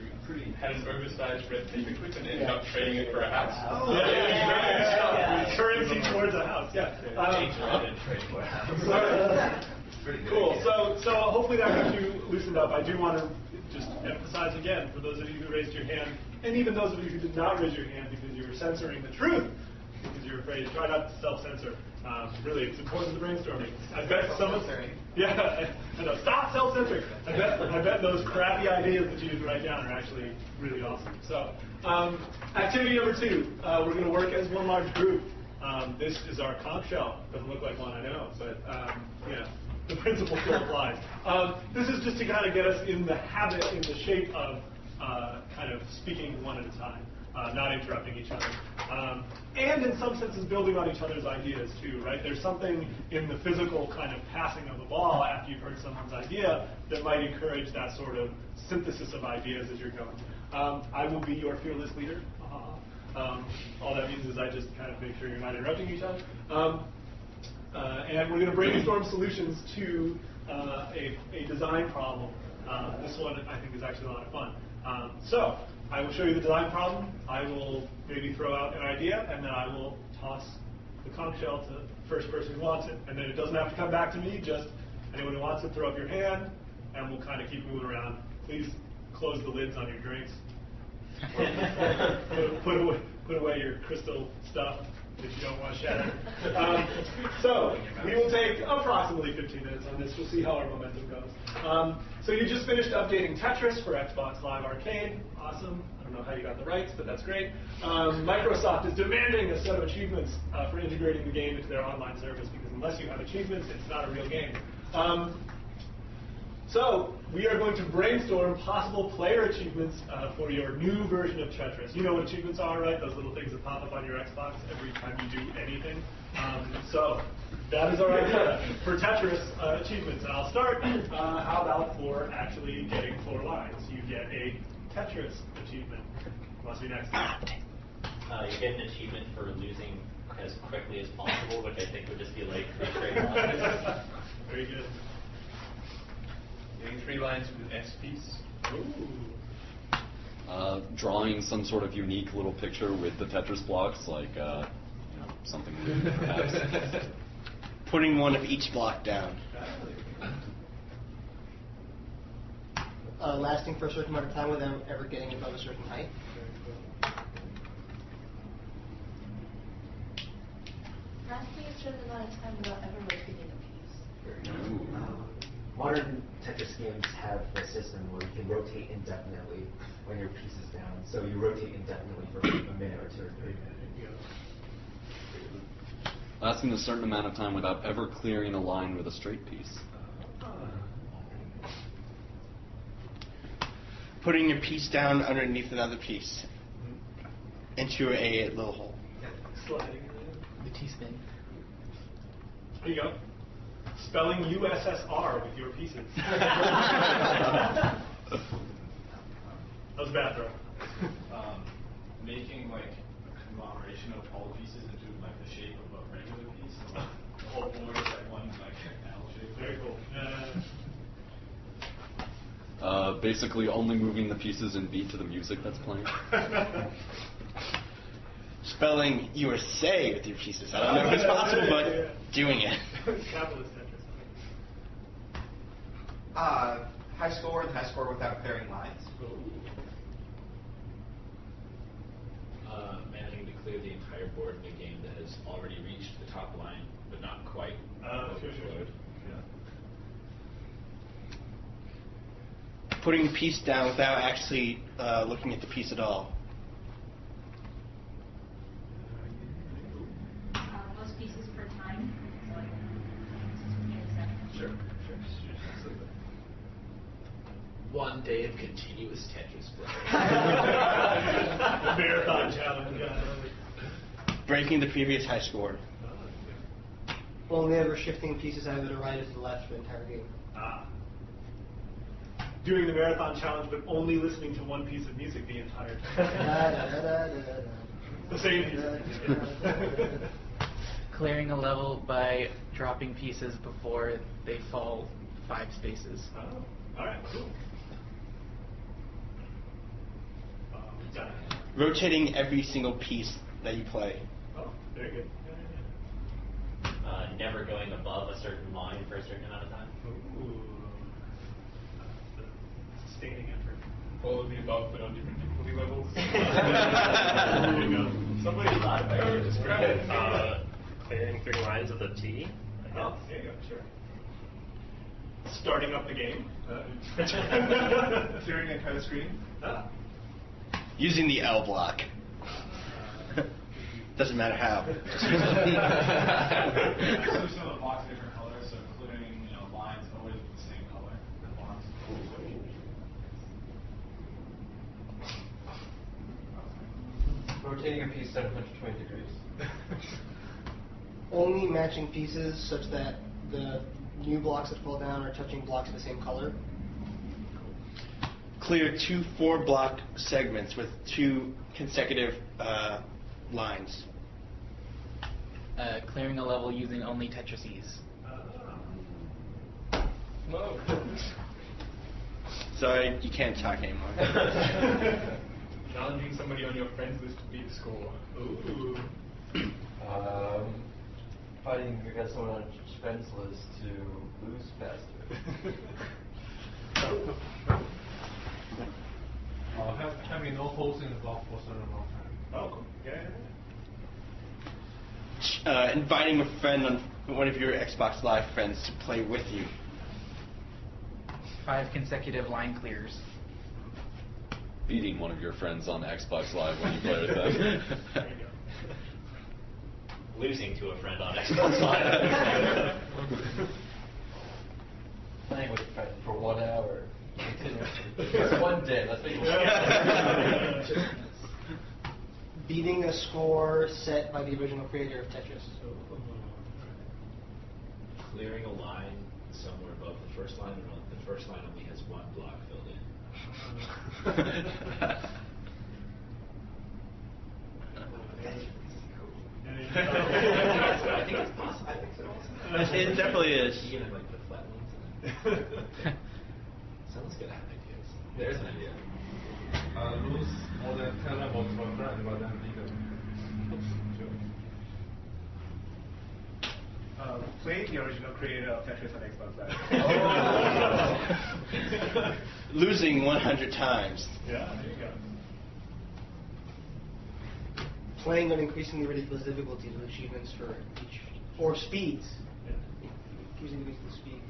Speaker 7: had an oversized red paperclip and ended up trading it for a house.
Speaker 3: Oh, yeah. Currency towards a house, yeah.
Speaker 8: Change around and trade for a house.
Speaker 3: Cool. So hopefully that got you loosened up. I do want to just emphasize again, for those of you who raised your hand, and even those of you who did not raise your hand because you were censoring the truth, because you're afraid, try not to self-censor. Really, it's important to brainstorming. I bet someone. Yeah, I know. Stop self-censoring. I bet those crappy ideas that you didn't write down are actually really awesome. So, activity number 2, we're going to work as one large group. This is our conch shell. Doesn't look like one, I know, but yeah, the principle still applies. This is just to kind of get us in the habit, in the shape of kind of speaking one at a time. Not interrupting each other. And in some senses building on each other's ideas too, right? There's something in the physical kind of passing of the ball after you've heard someone's idea that might encourage that sort of synthesis of ideas as you're going. I will be your fearless leader. All that means is I just kind of make sure you're not interrupting each other. And we're going to brainstorm solutions to a design problem. This one I think is actually a lot of fun. So I will show you the design problem. I will maybe throw out an idea, and then I will toss the conch shell to the first person who wants it. And then it doesn't have to come back to me. Just anyone who wants it, throw up your hand, and we'll kind of keep moving around. Please close the lids on your drinks. Put away your crystal stuff that you don't want shattered. So we will take approximately 15 minutes on this. We'll see how our momentum goes. So you just finished updating Tetris for Xbox Live Arcade. Awesome. I don't know how you got the rights, but that's great. Microsoft is demanding a set of achievements for integrating the game into their online service, because unless you have achievements, it's not a real game. So we are going to brainstorm possible player achievements for your new version of Tetris. You know what achievements are, right? Those little things that pop up on your Xbox every time you do anything. So that is our idea for Tetris achievements. And I'll start, how about for actually getting 4 lines? You get a Tetris achievement. Must be next.
Speaker 8: You get an achievement for losing as quickly as possible, which I think would just be like 3 straight lines.
Speaker 3: Very good.
Speaker 7: Getting 3 lines with an S piece.
Speaker 3: Ooh.
Speaker 6: Drawing some sort of unique little picture with the Tetris blocks, like something perhaps.
Speaker 5: Putting one of each block down.
Speaker 4: Lasting for a certain amount of time without ever getting above a certain height.
Speaker 10: lasting a certain amount of time without ever rotating a piece.
Speaker 14: Modern Tetris games have a system where you can rotate indefinitely when your piece is down. So you rotate indefinitely for a minute or 2 or 3 minutes.
Speaker 6: Lasting a certain amount of time without ever clearing a line with a straight piece.
Speaker 5: Putting your piece down underneath another piece into a little hole.
Speaker 3: Sliding.
Speaker 11: The teaspoon.
Speaker 3: There you go. Spelling USSR with your pieces. That was a bad throw.
Speaker 13: Making like a conglomeration of all the pieces into like the shape of a regular piece. So, like, the whole board is like one like L shape.
Speaker 3: Very cool.
Speaker 6: Basically only moving the pieces in beat to the music that's playing.
Speaker 5: Spelling USA with your pieces. I don't know if it's possible, but doing it.
Speaker 3: Capitalist Tetris.
Speaker 9: High score and high score without clearing lines.
Speaker 15: Managing to clear the entire board in a game that has already reached the top line, but not quite overflowed.
Speaker 5: Putting the piece down without actually looking at the piece at all.
Speaker 10: Most pieces per time. So like pieces per second.
Speaker 15: Sure. Absolutely. 1 day of continuous Tetris play.
Speaker 3: Marathon challenge.
Speaker 5: Breaking the previous high score.
Speaker 4: Only ever shifting pieces either to right or to the left for the entire game.
Speaker 3: Doing the marathon challenge, but only listening to one piece of music the entire time. The same piece.
Speaker 11: Clearing a level by dropping pieces before they fall 5 spaces.
Speaker 3: Oh, all right, cool.
Speaker 5: Rotating every single piece that you play.
Speaker 3: Oh, very good.
Speaker 8: Never going above a certain line for a certain amount of time.
Speaker 3: Ooh. Sustaining effort.
Speaker 7: All of the above, but on different difficulty levels.
Speaker 3: There you go. Somebody
Speaker 8: thought about it.
Speaker 7: Describe it.
Speaker 16: Clearing 3 lines with a T.
Speaker 3: Oh, there you go, sure. Starting up the game.
Speaker 2: Clearing the entire screen.
Speaker 5: Using the L block. Doesn't matter how.
Speaker 13: Some of the blocks are different colors, so including lines always with the same color. The blocks.
Speaker 14: Rotating a piece 720 degrees.
Speaker 4: Only matching pieces such that the new blocks that fall down are touching blocks of the same color.
Speaker 5: Clear 2 4-block segments with 2 consecutive lines.
Speaker 11: Clearing a level using only Tetrises.
Speaker 3: Whoa.
Speaker 5: Sorry, you can't talk anymore.
Speaker 2: Challenging somebody on your friends list to beat score.
Speaker 3: Ooh.
Speaker 14: Fighting against someone on your friends list to lose faster.
Speaker 12: Having no holes in the block for a certain amount of time.
Speaker 3: Oh, cool. Yeah.
Speaker 5: Inviting a friend on one of your Xbox Live friends to play with you.
Speaker 11: 5 consecutive line clears.
Speaker 6: Beating one of your friends on Xbox Live when you play with them.
Speaker 3: There you go.
Speaker 8: Losing to a friend on Xbox Live.
Speaker 14: Playing with a friend for 1 hour. Just 1 day, let's make it.
Speaker 4: Beating a score set by the original creator of Tetris.
Speaker 15: Clearing a line somewhere above the first line, or the first line only has 1 block filled in.
Speaker 8: I think it's possible. I think so.
Speaker 5: It definitely is.
Speaker 15: Even like the flat ones. Someone's gonna have ideas. There's an idea.
Speaker 12: Lose more than 10 levels for a friend, but then beat them.
Speaker 3: Play the original creator of Tetris on Xbox Live.
Speaker 5: Losing 100 times.
Speaker 3: Yeah, there you go.
Speaker 4: planning on increasing the ridiculous difficulties of achievements for each, or speeds. Increasing the speeds.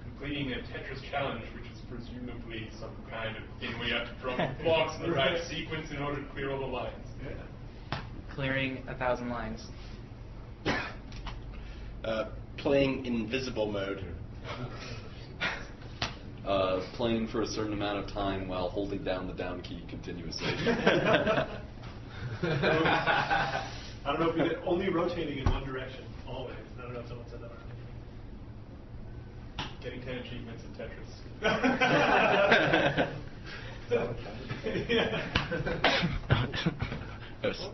Speaker 7: Completing a Tetris challenge, which is presumably some kind of thing where you have to drop blocks in the right sequence in order to clear all the lines.
Speaker 11: Clearing 1,000 lines.
Speaker 5: Playing invisible mode.
Speaker 6: Playing for a certain amount of time while holding down the down key continuously.
Speaker 3: I don't know if we did only rotating in one direction, always. I don't know if someone said that already.
Speaker 7: Getting 10 achievements in Tetris.
Speaker 5: Yes.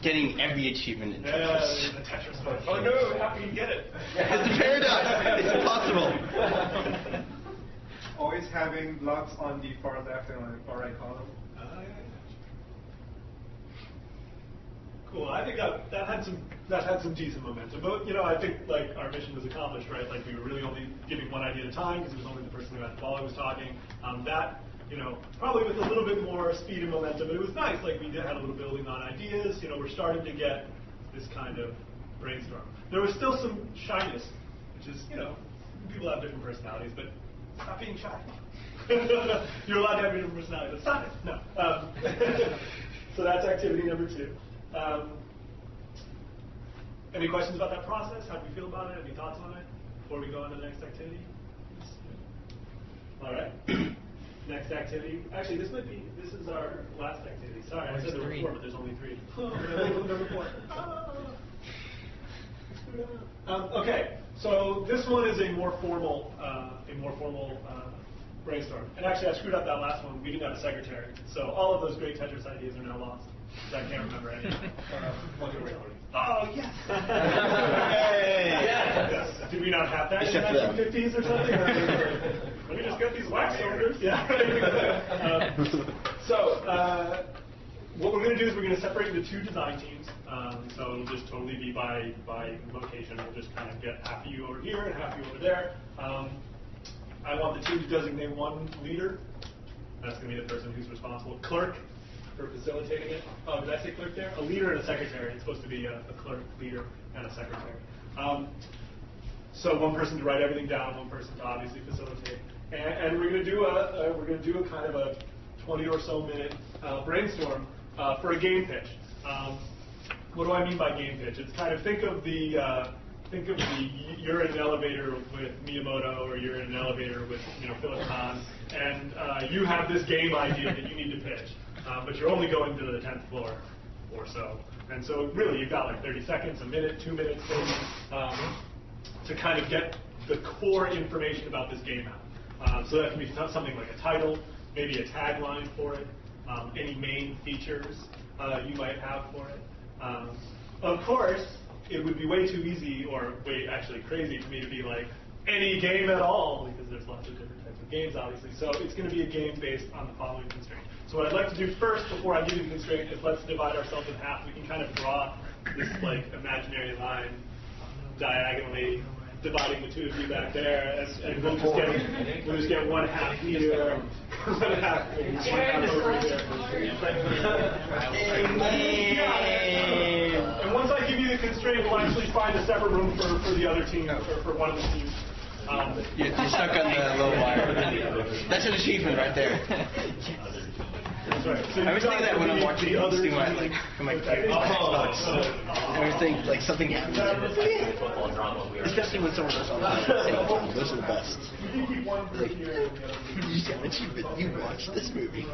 Speaker 5: Getting every achievement in Tetris.
Speaker 3: The Tetris one.
Speaker 7: Oh no, how can you get it?
Speaker 5: It's a paradox. It's impossible.
Speaker 2: Always having blocks on the far left and on the far right column.
Speaker 3: Cool. I think that had some decent momentum. But I think like our mission was accomplished, right? Like we were really only giving one idea at a time because it was only the person who had the ball who was talking. That probably with a little bit more speed and momentum, but it was nice. Like we had a little building on ideas. We're starting to get this kind of brainstorm. There was still some shyness, which is people have different personalities, but stop being shy. You're allowed to have your different personality, but stop it. No. So that's activity number 2. Any questions about that process? How do we feel about it? Any thoughts on it before we go on to the next activity? All right. Next activity. Actually, this is our last activity. Sorry, I said there were 4, but there's only 3. Number 4. Okay, so this one is a more formal brainstorm. And actually, I screwed up that last one. We didn't have a secretary, so all of those great Tetris ideas are now lost. I can't remember any. Oh, yes! Yes! Did we not have that in the 1950s or something? Let me just get these wax cylinders. Yeah. What we're going to do is we're going to separate into 2 design teams. So it'll just totally be by location. We'll just kind of get half of you over here and half of you over there. I want the team to designate one leader. That's going to be the person who's responsible. Clerk. For facilitating it. Oh, did I say clerk there? A leader and a secretary. It's supposed to be a clerk, leader, and a secretary. So one person to write everything down, one person to obviously facilitate. And we're going to do a kind of a 20 or so minute brainstorm for a game pitch. What do I mean by game pitch? It's kind of think of the you're in an elevator with Miyamoto, or you're in an elevator with Philip Kahn, and you have this game idea that you need to pitch. But you're only going to the 10th floor or so. And so really you've got like 30 seconds, a minute, 2 minutes maybe, to kind of get the core information about this game out. So that can be something like a title, maybe a tagline for it, any main features you might have for it. Of course, it would be way too easy or way actually crazy for me to be like, any game at all, because there's lots of different types of games, obviously. So it's going to be a game based on the following constraint. So what I'd like to do first, before I give you the constraint, is let's divide ourselves in half. We can kind of draw this like imaginary line diagonally, dividing the 2 of you back there, and we'll just get one half here, one half over here. And once I give you the constraint, we'll actually find a separate room for the other team, for one of the teams.
Speaker 5: You're stuck on the low wire. That's an achievement right there.
Speaker 3: That's right. So
Speaker 5: I was thinking that when I'm watching my Xbox. I was thinking like something happens. Especially when someone else on the same time. Those are the best. Like, you got an achievement. You watched this movie.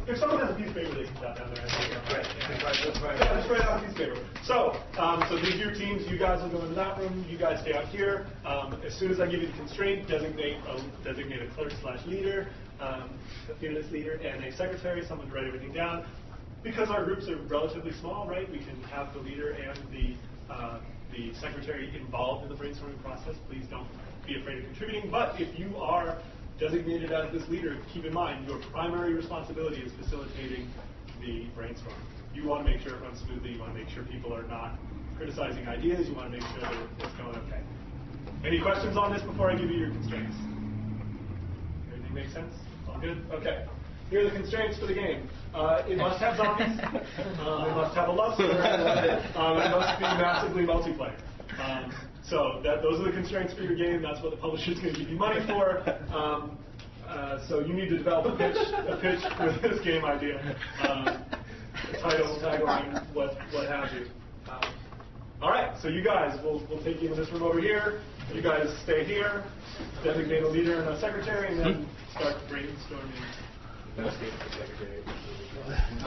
Speaker 3: If someone has a piece of paper, they can jot down there. Yeah, just write out a piece of paper. So these are your teams. You guys will go into that room. You guys stay out here. As soon as I give you the constraint, designate a clerk/leader, a fearless leader, and a secretary, someone to write everything down. Because our groups are relatively small, right? We can have the leader and the secretary involved in the brainstorming process. Please don't be afraid of contributing. But if you are designated as this leader, keep in mind your primary responsibility is facilitating the brainstorm. You want to make sure it runs smoothly. You want to make sure people are not criticizing ideas. You want to make sure that it's going okay. Any questions on this before I give you your constraints? Everything make sense? All good? Okay. here are the constraints for the game. It must have zombies. It must have a love story. It must be massively multiplayer. So those are the constraints for your game. That's what the publisher's going to give you money for. So you need to develop a pitch for this game idea. Title, tagline, what have you. All right, so you guys, we'll take you in this room over here. You guys stay here, designate a leader and a secretary, and then start brainstorming.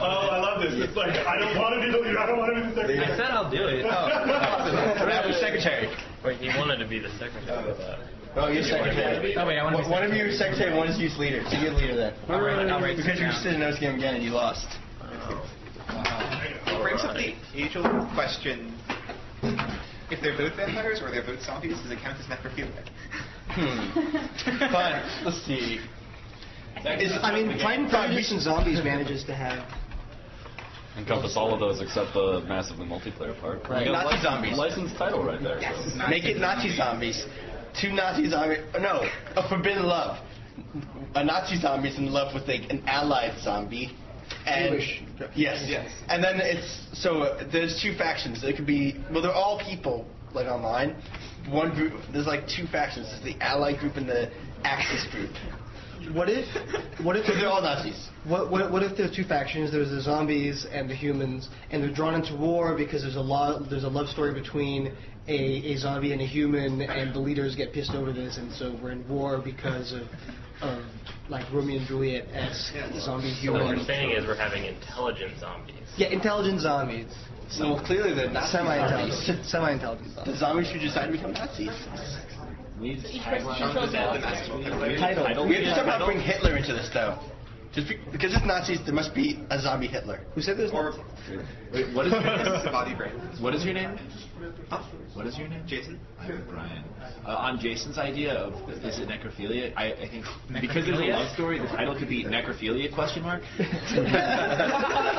Speaker 3: Oh, I love this. It's like, I don't want to be the leader. I don't want to be the secretary.
Speaker 16: I said I'll do it.
Speaker 5: What about the secretary?
Speaker 16: Wait, he wanted to be the secretary.
Speaker 5: Oh, you're secretary.
Speaker 11: Oh, wait, I want to be
Speaker 5: One of you is secretary, one is youth leader. So you're the leader then.
Speaker 11: I'll write
Speaker 5: Because you're interested in this game again and you lost.
Speaker 9: It brings up the age-old question. If they're both vampires or they're both zombies, does it count as necrophilia?
Speaker 5: Fine. Let's see.
Speaker 4: I mean, Prime Prejudice and Zombies manages to have...
Speaker 6: Encompass all of those except the massively multiplayer part.
Speaker 5: Right. Nazi zombies.
Speaker 6: Licensed title right there.
Speaker 5: Yes.
Speaker 6: So.
Speaker 5: Make it Nazi zombies. 2 Nazi zombies. No, a forbidden love. A Nazi zombie's in love with an allied zombie. And yes. And then there's 2 factions. It could be, well, they're all people like online. One group, there's like 2 factions. There's the allied group and the Axis group.
Speaker 4: What if
Speaker 5: they're all Nazis?
Speaker 4: What if there's 2 factions? There's the zombies and the humans, and they're drawn into war because there's a love story between a zombie and a human, and the leaders get pissed over this, and so we're in war because of like Romeo and Juliet-esque zombie human.
Speaker 16: So what you're saying is we're having intelligent zombies.
Speaker 4: Yeah, intelligent zombies.
Speaker 5: So clearly they're not
Speaker 4: semi-intelligent. Semi-intelligent zombies.
Speaker 5: The zombies should decide to become Nazis.
Speaker 14: We
Speaker 5: We have to somehow bring Hitler into this, though. Because it's Nazis, there must be a zombie Hitler.
Speaker 4: Who said there's not?
Speaker 14: Wait, what is your name?
Speaker 9: Body brain.
Speaker 14: What is your name? What is your name?
Speaker 9: Jason.
Speaker 14: I'm Brian. On Jason's idea of is it necrophilia, I think because there's a love story, the title could be necrophilia ?
Speaker 10: Or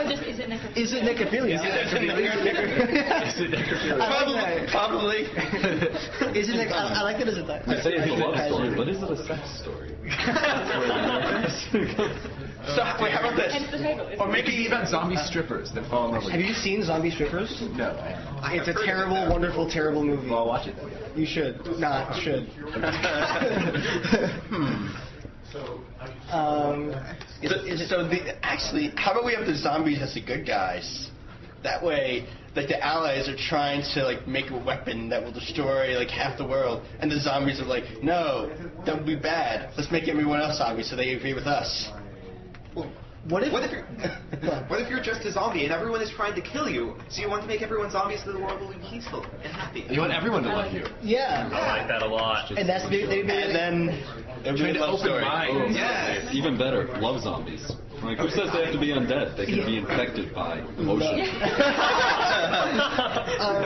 Speaker 10: just is it necrophilia?
Speaker 4: Is it necrophilia?
Speaker 14: Is it necrophilia?
Speaker 5: Probably.
Speaker 4: Is it? I like it as a title.
Speaker 6: I say it's a love story, but is it a sex story?
Speaker 5: So wait, how about this?
Speaker 14: Or maybe even zombie strippers that fall in love with
Speaker 4: Have you seen Zombie Strippers?
Speaker 14: No.
Speaker 4: It's a terrible, wonderful, terrible movie.
Speaker 14: Well, I'll watch it.
Speaker 4: You should. Should.
Speaker 5: Actually, how about we have the zombies as the good guys? That way, like the allies are trying to like make a weapon that will destroy like half the world, and the zombies are like, no, that would be bad. Let's make everyone else zombies so they agree with us.
Speaker 9: Well, what if you're just a zombie and everyone is trying to kill you? So you want to make everyone zombies so the world will be peaceful and happy.
Speaker 14: You want everyone to love you.
Speaker 4: Yeah.
Speaker 16: I like that a lot.
Speaker 4: And that's
Speaker 5: and then it'll be a love story.
Speaker 9: Yeah.
Speaker 6: Even better, love zombies. Like, who says they have to be undead? They can be infected by emotion.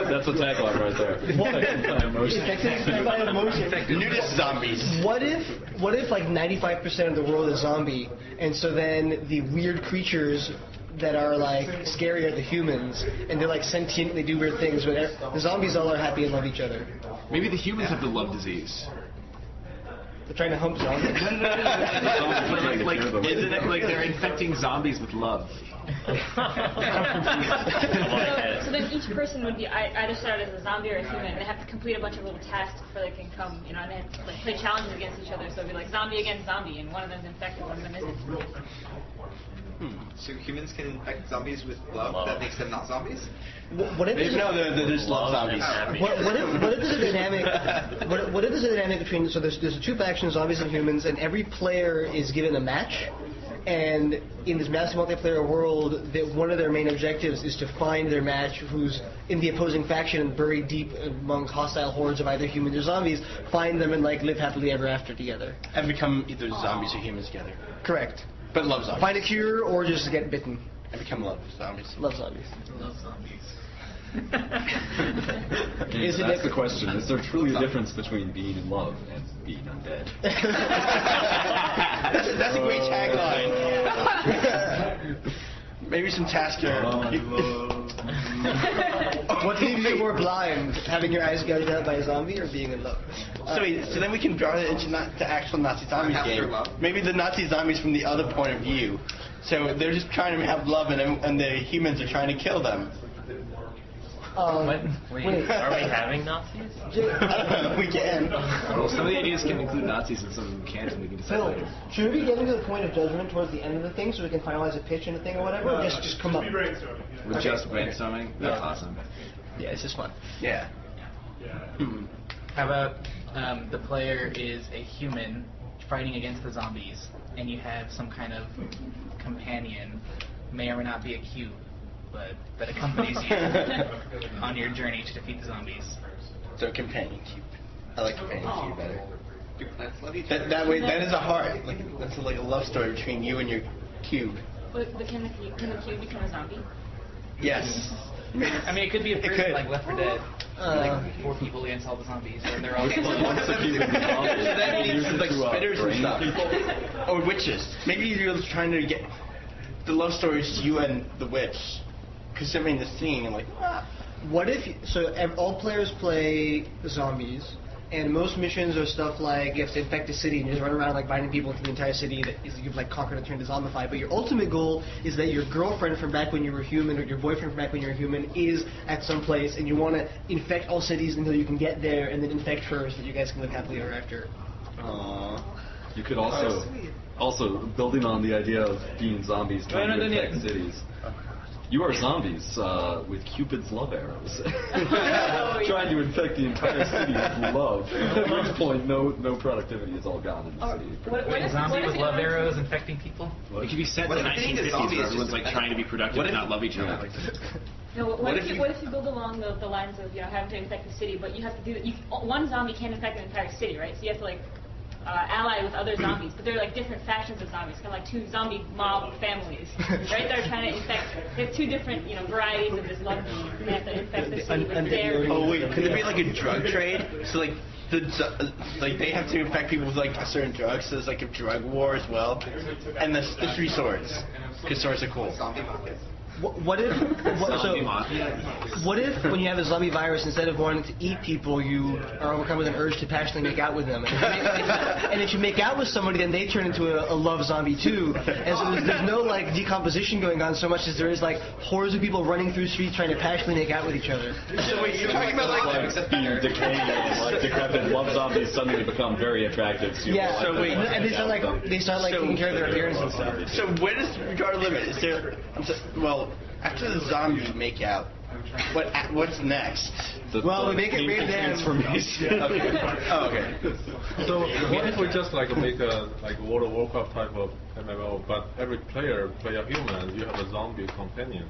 Speaker 6: That's a tagline right there. Infected by emotion.
Speaker 4: Infected by emotion.
Speaker 5: Nudist zombies.
Speaker 4: What if like 95% of the world is zombie, and so then the weird creatures that are like scary are the humans, and they're like sentient, they do weird things, but the zombies all are happy and love each other.
Speaker 14: Maybe the humans have the love disease.
Speaker 4: They're trying to hump zombies.
Speaker 14: Isn't it like they're infecting zombies with love?
Speaker 10: So then each person would be either started as a zombie or a human, and they have to complete a bunch of little tasks before they can come, and they have to like, play challenges against each other. So it'd be like zombie against zombie, and one of them's infected, one of them isn't.
Speaker 9: So humans can infect zombies with love that makes them not zombies?
Speaker 4: What if
Speaker 5: they just love zombies.
Speaker 4: What if there's a dynamic? What if there's a dynamic between? So there's 2 factions, zombies and humans, and every player is given a match. And in this massive multiplayer world, that one of their main objectives is to find their match who's in the opposing faction and buried deep among hostile hordes of either humans or zombies, find them and like live happily ever after together.
Speaker 5: And become either zombies or humans together.
Speaker 4: Correct.
Speaker 5: But love zombies.
Speaker 4: Find a cure or just get bitten.
Speaker 5: And become love zombies.
Speaker 4: Love zombies.
Speaker 11: Love zombies.
Speaker 6: That's the question. Is there truly a difference between being in love and being undead?
Speaker 5: That's a great tagline. maybe some tasks are.
Speaker 4: What do you do more blind? Having your eyes gouged out by a zombie or being in love?
Speaker 5: So then we can draw it into the actual Nazi zombies game. Maybe the Nazi zombies from the other point of view. So they're just trying to have love, and the humans are trying to kill them.
Speaker 16: Wait, are we having Nazis?
Speaker 5: We can.
Speaker 15: Well, some of the ideas can include Nazis and some of them can't, and we can decide later.
Speaker 4: Should we be getting to the point of judgment towards the end of the thing so we can finalize a pitch and a thing or whatever? Or just come up?
Speaker 15: With just brainstorming? That's awesome.
Speaker 4: Yeah, it's just fun.
Speaker 5: Yeah.
Speaker 11: How about the player is a human fighting against the zombies, and you have some kind of companion, may or may not be a cube, but that accompanies you on your journey to defeat the zombies.
Speaker 5: So companion cube. I like companion cube better. That way, that is a heart. Like that's like a love story between you and your cube.
Speaker 10: But can the cube become a zombie?
Speaker 5: Yes.
Speaker 11: I mean, it could be a person like Left 4 Dead. Like 4 people against all the zombies, and they're all.
Speaker 5: So that means like spitters and stuff, or witches. Maybe you're trying to get the love story is you and the witch, because I mean the scene and like.
Speaker 4: What if all players play zombies, and most missions are stuff like you have to infect a city and you just run around like biting people into the entire city that you've like conquered and turned to zombified. But your ultimate goal is that your girlfriend from back when you were human or your boyfriend from back when you were human is at some place, and you want to infect all cities until you can get there and then infect her so that you guys can live happily ever after.
Speaker 6: You could also building on the idea of being zombies trying to infect cities. You are zombies with Cupid's love arrows, trying to infect the entire city with love. At which point, no productivity is all gone in the city.
Speaker 11: A zombie with love arrows infecting people?
Speaker 15: It could be set to 1950s where everyone's like trying to be productive and not love each other.
Speaker 10: No, what if you build along the lines of having to infect the city, but you have to do one zombie can't infect the entire city, right? So you have to like ally with other zombies, but they're like different factions of zombies, kind of like 2 zombie mob families, right? They're trying to infect. They have 2 different varieties of this love gene. They have to infect the city with their.
Speaker 5: Oh wait, could there be like a drug trade? So like they have to infect people with like certain drugs. So there's like a drug war as well, and the 3 swords, because swords are cool.
Speaker 4: What if when you have a zombie virus, instead of wanting to eat people, you are overcome with an urge to passionately make out with them? And if you make out with somebody, then they turn into a love zombie too. And so there's no like decomposition going on so much as there is like hordes of people running through streets trying to passionately make out with each other.
Speaker 5: So wait, you're talking about like
Speaker 6: being decaying, like decrepit love zombies suddenly become very attractive to you.
Speaker 4: Yeah. So wait, and they start like taking care of their appearance and stuff.
Speaker 5: So where does we draw the limit? Is there? After the zombie make out, what's next?
Speaker 4: We make it read
Speaker 6: transformation.
Speaker 5: Okay. Oh, okay.
Speaker 12: So what if we just like make a like World of Warcraft type of MMO, but every player play a human, you have a zombie companion.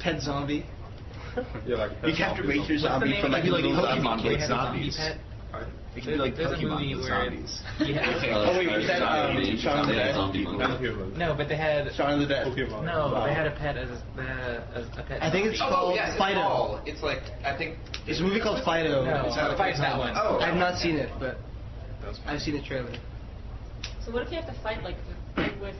Speaker 4: Pet zombie.
Speaker 5: Yeah, like you have to raise your zombie from like little
Speaker 15: Pokemon with zombies. It could be like
Speaker 11: There's a
Speaker 15: Pokemon
Speaker 11: movie
Speaker 15: with
Speaker 11: where
Speaker 15: zombies.
Speaker 5: Oh wait, was that Shaun of the Dead?
Speaker 11: No, but they had
Speaker 5: Shaun of the Dead.
Speaker 11: No, they had a pet as a pet.
Speaker 4: I think it's called Fido.
Speaker 9: It's like I think
Speaker 4: it's a movie called Fido.
Speaker 11: No, it's that one.
Speaker 9: Oh,
Speaker 4: I've not seen it, but I've seen the trailer.
Speaker 10: So what if you have to fight like with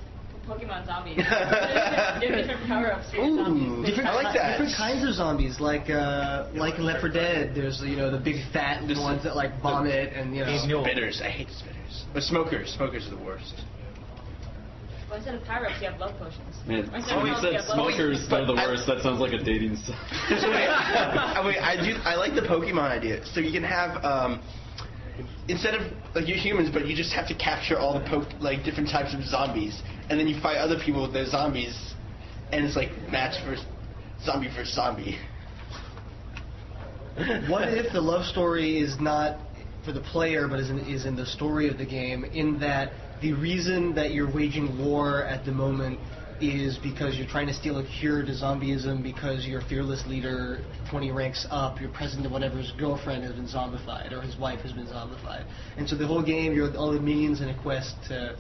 Speaker 10: Pokemon zombies? Different power-ups for your zombies.
Speaker 5: I like that.
Speaker 4: Different kinds of zombies, like in Left 4 Dead. There's the big fat ones that like vomit and
Speaker 5: Spitters. I hate spitters. But smokers are the worst.
Speaker 10: Well, instead of power-ups, you have love potions.
Speaker 6: Man, somebody said smokers are the worst. That sounds like a dating stuff.
Speaker 5: I like the Pokemon idea. So you can have instead of like you're humans, but you just have to capture all the different types of zombies, and then you fight other people with their zombies, and it's like match versus zombie versus zombie.
Speaker 4: What if the love story is not for the player, but is in the story of the game, in that the reason that you're waging war at the moment is because you're trying to steal a cure to zombieism because your fearless leader, 20 ranks up, your president of whatever's girlfriend has been zombified, or his wife has been zombified. And so the whole game, you're all the minions in a quest to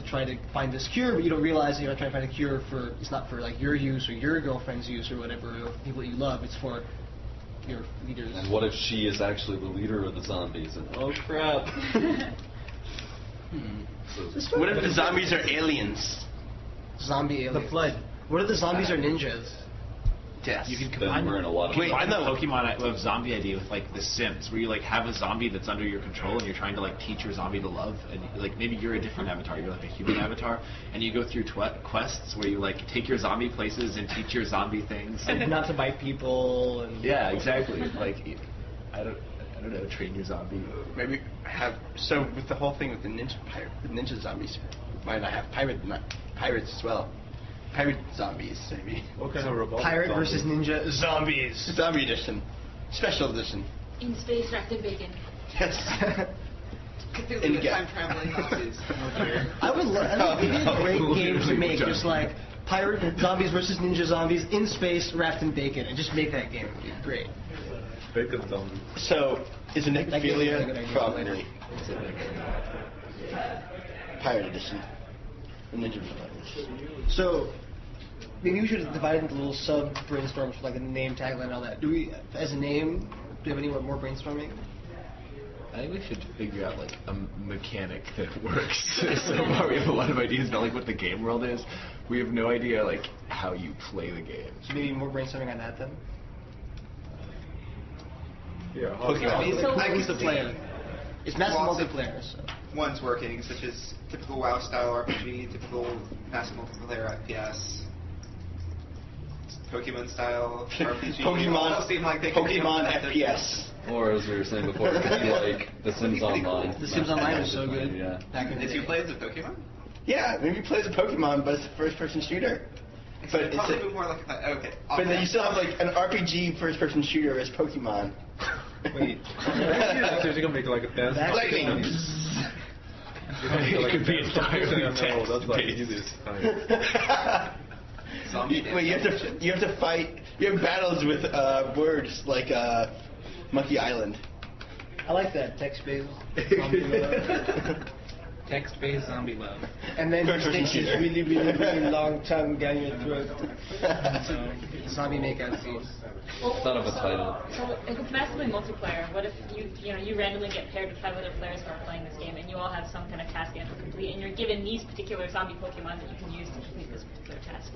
Speaker 4: try to find this cure, but you don't realize you're trying to find a cure it's not for like your use or your girlfriend's use or whatever, or people that you love, it's for your leaders.
Speaker 6: And what if she is actually the leader of the zombies? And oh crap!
Speaker 5: What if the zombies are aliens?
Speaker 4: zombie aliens.
Speaker 11: The Flood.
Speaker 4: What if the zombies are ninjas?
Speaker 5: Yes.
Speaker 17: You can
Speaker 6: Then
Speaker 17: combine,
Speaker 6: we're in a lot of
Speaker 17: combine the
Speaker 5: trouble.
Speaker 17: Pokemon of zombie idea with like The Sims, where you like have a zombie that's under your control and you're trying to like teach your zombie to love, and like maybe you're a different avatar, you're like a human avatar, and you go through quests where you like take your zombie places and teach your zombie things.
Speaker 4: And not to bite people. And
Speaker 17: Yeah, exactly. Like I don't know, train your zombie.
Speaker 5: Maybe have with the whole thing with the ninja zombies. Why not have pirates as well? Pirate zombies, maybe.
Speaker 12: What kind of robot?
Speaker 4: Pirate versus ninja zombies.
Speaker 5: Zombie edition, special edition.
Speaker 10: In space, wrapped in bacon.
Speaker 5: Yes.
Speaker 18: Cthulhu time traveling Nazis.
Speaker 4: I would love. I think it'd be a great game to make, just like pirate zombies versus ninja zombies in space, wrapped in bacon, and just make that game. It'd be great.
Speaker 12: Bacon zombie.
Speaker 5: So, is a necrophilia probably pirate edition? The ninja zombies.
Speaker 4: So, maybe we should divide it into little sub brainstorms for like a name, tagline, and all that. Do we, as a name, do you have any more brainstorming?
Speaker 17: I think we should figure out like a mechanic that works. So far we have a lot of ideas about like what the game world is. We have no idea like how you play the game.
Speaker 4: So maybe more brainstorming on that then?
Speaker 12: Yeah.
Speaker 4: Who's the player? It's massive multiplayer, so.
Speaker 9: One's working, such as typical WoW style RPG, typical massive multiplayer FPS, Pokemon style RPG. All seem like they could be
Speaker 5: Pokemon
Speaker 9: implemented.
Speaker 5: FPS.
Speaker 6: Or as we were saying before, it could be like The Sims Online.
Speaker 4: The Sims Online was so good.
Speaker 6: Yeah.
Speaker 4: Back in the
Speaker 9: Did
Speaker 4: day.
Speaker 9: you play as a Pokemon?
Speaker 5: Yeah, maybe play as a Pokemon, but it's a first-person shooter. But it's
Speaker 9: Probably more like that. Okay.
Speaker 5: But then you still have like an RPG first-person shooter as Pokemon.
Speaker 12: Wait. So you're gonna make like a dance.
Speaker 5: Lightning.
Speaker 17: It could be entirely
Speaker 12: That's like the easiest time.
Speaker 5: Wait, you have to fight. You have battles with words like Monkey Island.
Speaker 4: I like that, text-based.
Speaker 11: Text-based zombie love.
Speaker 4: And then he
Speaker 5: First-person
Speaker 4: sticks his
Speaker 5: shooter.
Speaker 4: really, really, really long tongue down your throat. So, zombie makeout scenes.
Speaker 6: Thought of a title.
Speaker 10: So if it's massively multiplayer, what if you randomly get paired with 5 other players who are playing this game, and you all have some kind of task you have to complete, and you're given these particular zombie Pokemon that you can use to complete this particular task.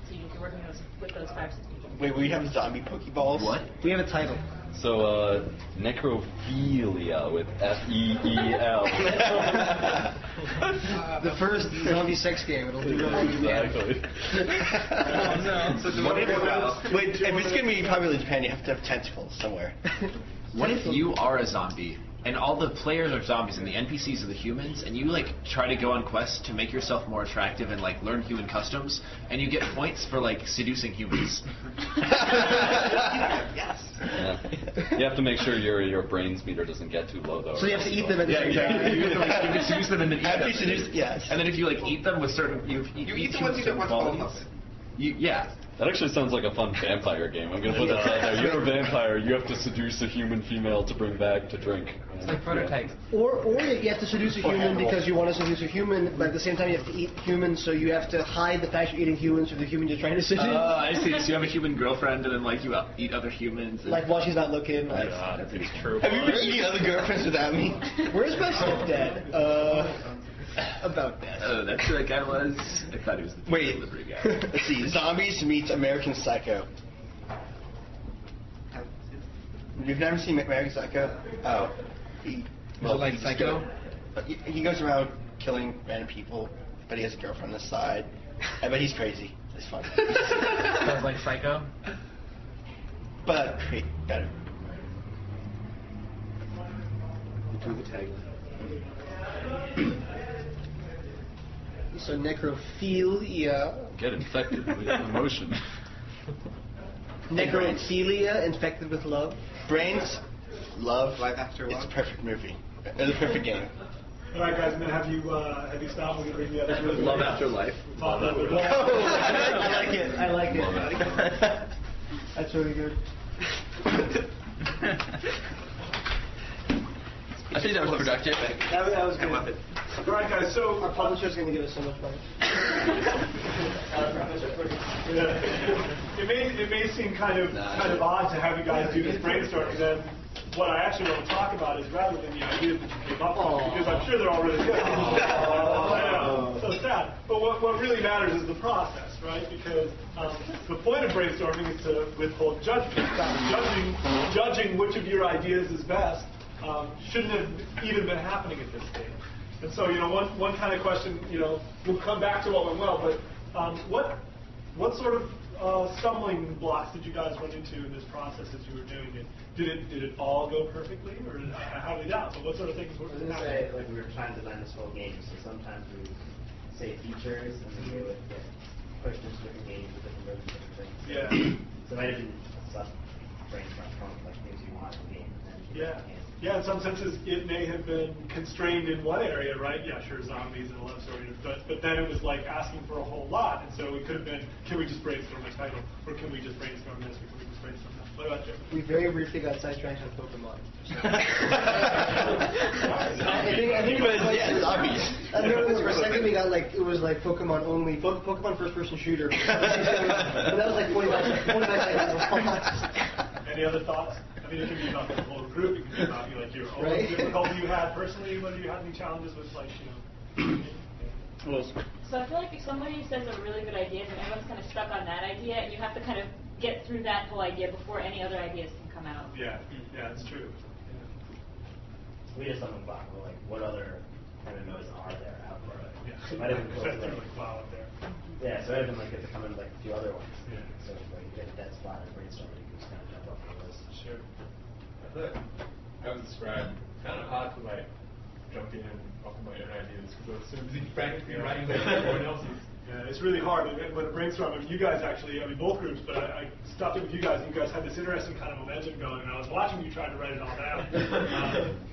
Speaker 10: So you're working with those 5 people.
Speaker 5: Wait, we have zombie Pokeballs?
Speaker 17: What?
Speaker 4: We have a title.
Speaker 6: So, necrophilia with F-E-E-L.
Speaker 4: The first zombie sex game. It'll do really well.
Speaker 6: Exactly.
Speaker 5: Wait, if it's gonna be popular in Japan, you have to have tentacles somewhere.
Speaker 17: What if you are a zombie and all the players are zombies and the NPCs are the humans, and you like try to go on quests to make yourself more attractive and like learn human customs, and you get points for like seducing humans?
Speaker 9: Yes.
Speaker 6: Yeah. You have to make sure your brains meter doesn't get too low though.
Speaker 4: So you have to eat them at the
Speaker 17: Yeah,
Speaker 4: same
Speaker 17: exactly.
Speaker 4: time.
Speaker 17: You can seduce them and then eat
Speaker 5: After
Speaker 17: them.
Speaker 5: you seduce, yes.
Speaker 17: And then if you like eat them with certain you
Speaker 9: eat the ones you don't want to fall in love with.
Speaker 17: Yeah.
Speaker 6: That actually sounds like a fun vampire game. I'm gonna put that out there. You're a vampire. You have to seduce a human female to bring back to drink.
Speaker 11: It's like prototype.
Speaker 4: Or you have to seduce a human because you want to seduce a human, but at the same time you have to eat humans, so you have to hide the fact you're eating humans from the human you're trying to seduce.
Speaker 17: I see. So you have a human girlfriend, and then like you eat other humans. And
Speaker 4: Like while she's not looking. Like,
Speaker 17: that's true.
Speaker 5: Have you been eating other girlfriends without me?
Speaker 4: Where's my stepdad? About that.
Speaker 17: That's who that guy was. I thought he was the
Speaker 5: Wait.
Speaker 17: delivery guy.
Speaker 5: Let's see. Zombies meets American Psycho. You've never seen American Psycho? Oh.
Speaker 11: Is it like Psycho?
Speaker 5: He goes around killing random people, but he has a girlfriend on the side. But he's crazy. It's fun.
Speaker 11: Sounds like Psycho.
Speaker 5: But better.
Speaker 17: Do the tagline.
Speaker 4: So necrophilia.
Speaker 6: Get infected with emotion.
Speaker 4: Necrophilia, infected with love.
Speaker 5: Brains, love,
Speaker 9: Life After Love.
Speaker 5: It's a perfect movie. It's a perfect game.
Speaker 3: All right, guys, I'm gonna have you stop. We're gonna bring the other group.
Speaker 17: Love After Life.
Speaker 3: Love After
Speaker 5: Oh,
Speaker 3: Life.
Speaker 5: I like it.
Speaker 4: I like it. That's really good.
Speaker 5: I think that was productive.
Speaker 4: That was good.
Speaker 3: All right, guys. So
Speaker 4: Our publisher's going to give us so much money.
Speaker 3: It may seem kind of odd to have you guys do this brainstorm, and then what I actually want to talk about is rather than the ideas that you came up with, because I'm sure they're all really good. I know. So just that. But what really matters is the process, right? Because the point of brainstorming is to withhold judgment. Judging which of your ideas is best shouldn't have even been happening at this stage. And so, one kind of question, we'll come back to what went well, but what sort of stumbling blocks did you guys run into in this process as you were doing it? Did it all go perfectly, or how did it out? But what sort of things were happening?
Speaker 14: I was going to say, like, we were trying to design this whole game, so sometimes we would say features, and then they would get pushed into different games with different versions of different things.
Speaker 3: Yeah.
Speaker 14: So it might have been a sub-brainstorm from, like, things you want in the game.
Speaker 3: Yeah. Yeah, in some senses, it may have been constrained in one area, right? Yeah, sure, zombies and a love story, but then it was like asking for a whole lot, and so it could have been, can we just brainstorm a title, or can we just brainstorm this, or can we just brainstorm that? What about you?
Speaker 4: We very briefly got sidetracked on Pokemon. I think
Speaker 5: zombies.
Speaker 4: I remember for a second we got it was like Pokemon only, Pokemon first-person shooter. But that was like 45 seconds.
Speaker 3: Any other thoughts? I mean, it can be about the whole group. It can be about your own difficulty you had personally. Whether you had any challenges with,
Speaker 10: So I feel like if somebody says a really good idea, then everyone's kind of stuck on that idea, and you have to kind of get through that whole idea before any other ideas can come out.
Speaker 3: Yeah, that's true.
Speaker 14: We just something about what other kind of noise are there out there?
Speaker 3: Yeah.
Speaker 14: It might have been cool to
Speaker 3: wow up there.
Speaker 14: Yeah, so it would have been to come in a few other ones.
Speaker 3: Yeah.
Speaker 14: So you get a dead spot and brainstorming, you can just kind of jump off the list.
Speaker 3: Sure.
Speaker 7: I thought I was described kind of hard to jump in and offer my own ideas because I was so busy frantically writing down everyone else's.
Speaker 3: Yeah, it's really hard. And when a brainstorm, you guys actually, both groups, but I stopped it with you guys. You guys had this interesting kind of momentum going, and I was watching you trying to write it all down.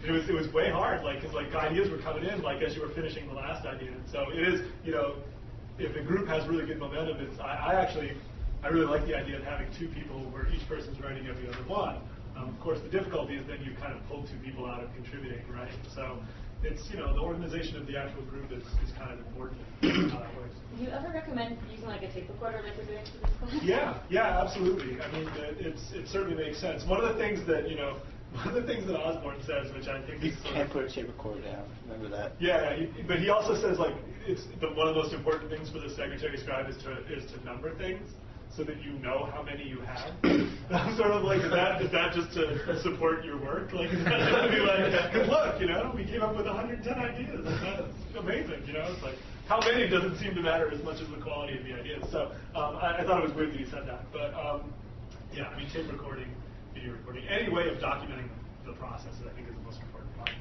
Speaker 3: It was way hard, because ideas were coming in, as you were finishing the last idea. And so it is, if a group has really good momentum, I really like the idea of having two people where each person's writing every other one. Of course, the difficulty is then you kind of pull two people out of contributing, right? So it's, the organization of the actual group is kind of important.
Speaker 10: Do you ever recommend using a tape recorder like we're doing for this class?
Speaker 3: Yeah, absolutely. I mean, it certainly makes sense. One of the things that, Osborn says, which I think
Speaker 5: you can't put a tape recorder down. Remember that?
Speaker 3: Yeah, but he also says it's one of the most important things for the secretary scribe is to number things, so that you know how many you have. I'm sort of is that just to support your work? Is that just to be because look, we came up with 110 ideas. That's amazing, It's how many doesn't seem to matter as much as the quality of the ideas. So I thought it was weird that he said that. But tape recording, video recording, any way of documenting the process, I think, is the most important part.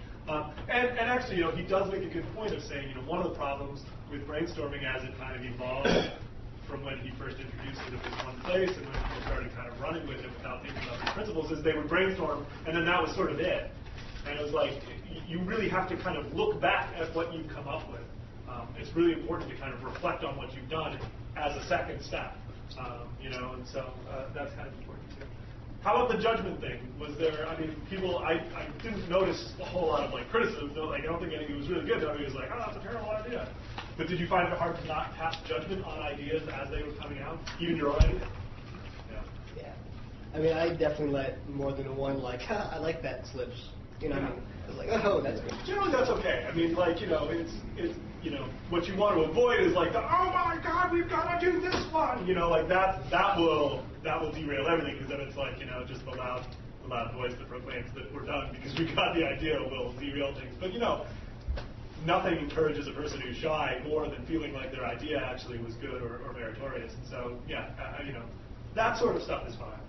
Speaker 3: And actually, he does make a good point of saying, one of the problems with brainstorming as it kind of evolved from when he first introduced it at this one place and when people started kind of running with it without thinking about the principles, is they would brainstorm, and then that was sort of it. And it was you really have to kind of look back at what you've come up with. It's really important to kind of reflect on what you've done as a second step, and so that's kind of important too. How about the judgment thing? Was there, people, I didn't notice a whole lot of criticism. I don't think anything was really good. Nobody was like, oh, that's a terrible idea. But did you find it hard to not pass judgment on ideas as they were coming out, even your own ideas?
Speaker 4: Yeah. I definitely let more than one I like that slips. I was oh, that's good.
Speaker 3: Generally, that's okay. It's what you want to avoid is oh my God, we've got to do this one. That will derail everything, because then it's just the loud voice that proclaims that we're done because we got the idea will derail things. But nothing encourages a person who's shy more than feeling like their idea actually was good or meritorious. And so that sort of stuff is fine.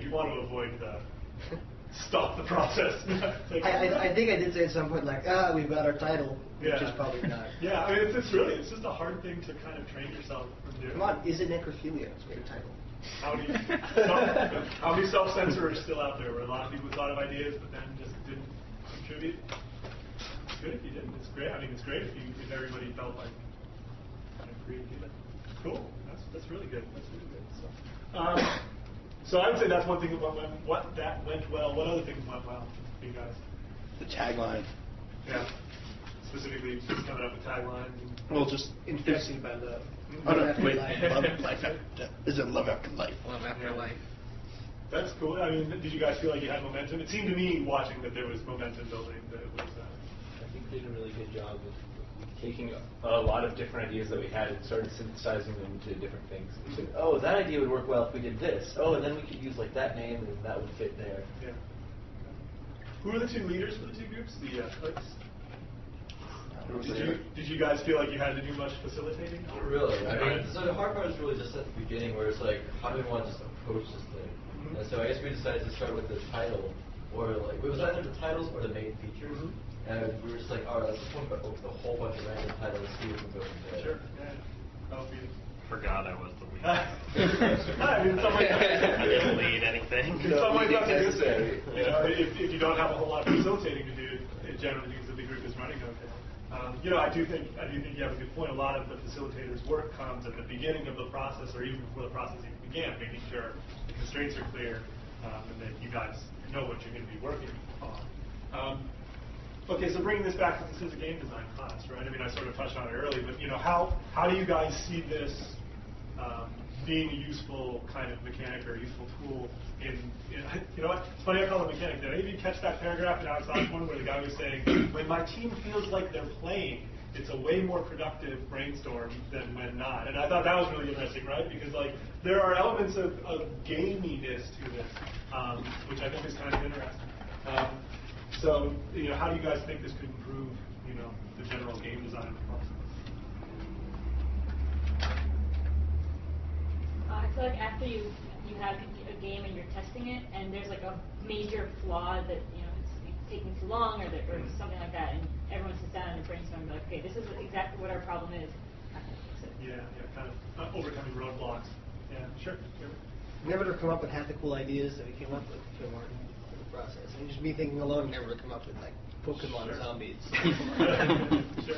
Speaker 3: You want to avoid the stop the process.
Speaker 4: I think I did say at some point we've got our title, which is probably not.
Speaker 3: Yeah, it's just a hard thing to kind of train yourself from doing.
Speaker 4: Come on, is it necrophilia? It's a great title.
Speaker 3: How many self-censorers still out there where a lot of people thought of ideas but then just didn't contribute? It's good if you didn't. It's great. It's great if everybody felt like kind of creative. Cool. That's really good. That's really good. So I would say that's one thing that went well. What other things went well for you guys?
Speaker 5: The tagline.
Speaker 3: Yeah. Specifically, just coming up with taglines.
Speaker 5: Well, just
Speaker 4: infected by love.
Speaker 5: Oh no, wait. Is it love after life?
Speaker 11: Love after life.
Speaker 3: That's cool. Did you guys feel like you had momentum? It seemed to me, watching, that there was momentum building. That it was.
Speaker 15: I think they did a really good job with
Speaker 19: taking a lot of different ideas that we had and started synthesizing them into different things. We said, oh, that idea would work well if we did this. Oh, and then we could use like that name, and that would fit there.
Speaker 3: Yeah. Who are the two leaders for the two groups? The clerks? Did you guys feel like you had to do much facilitating?
Speaker 16: Not really. I mean, so the hard part is really just at the beginning, where it's like, how do we want to just approach this thing?
Speaker 3: Mm-hmm.
Speaker 16: And so I guess we decided to start with the title, or like it was either the titles or the main features.
Speaker 3: Mm-hmm.
Speaker 16: And we were just like, all right, let's just come up with a whole bunch of random titles, see if we can go from there.
Speaker 3: Sure. Yeah. That'll be.
Speaker 15: Forgot I was the lead.
Speaker 3: I mean, in some ways,
Speaker 15: I didn't lead anything.
Speaker 3: In some ways, that's necessary. You know, if you don't have a whole lot of facilitating to do, it generally means that the group is running okay. You know, I do think you have a good point. A lot of the facilitators' work comes at the beginning of the process, or even before the process even began, making sure the constraints are clear and that you guys know what you're going to be working on. Okay, so bringing this back, this is a game design class, right? I mean, I sort of touched on it earlier, but you know, how do you guys see this being a useful kind of mechanic or a useful tool in you know what? It's funny I call it mechanic. Did any of you catch that paragraph in Alex Osborn where the guy was saying, when my team feels like they're playing, it's a way more productive brainstorm than when not. And I thought that was really interesting, right? Because like there are elements of gaminess to this, which I think is kind of interesting. So, you know, how do you guys think this could improve, you know, the general game design process?
Speaker 10: I feel like after you have a game and you're testing it, and there's like a major flaw that, you know, it's taking too long or something like that, and everyone sits down and brainstorms like, okay, this is exactly what our problem is.
Speaker 3: Yeah, kind of overcoming roadblocks. Yeah, sure.
Speaker 4: Never to come up with half the cool ideas that we came up with if it weren't for the process. And just me thinking alone, never to come up with like Pokemon zombies.
Speaker 3: Sure.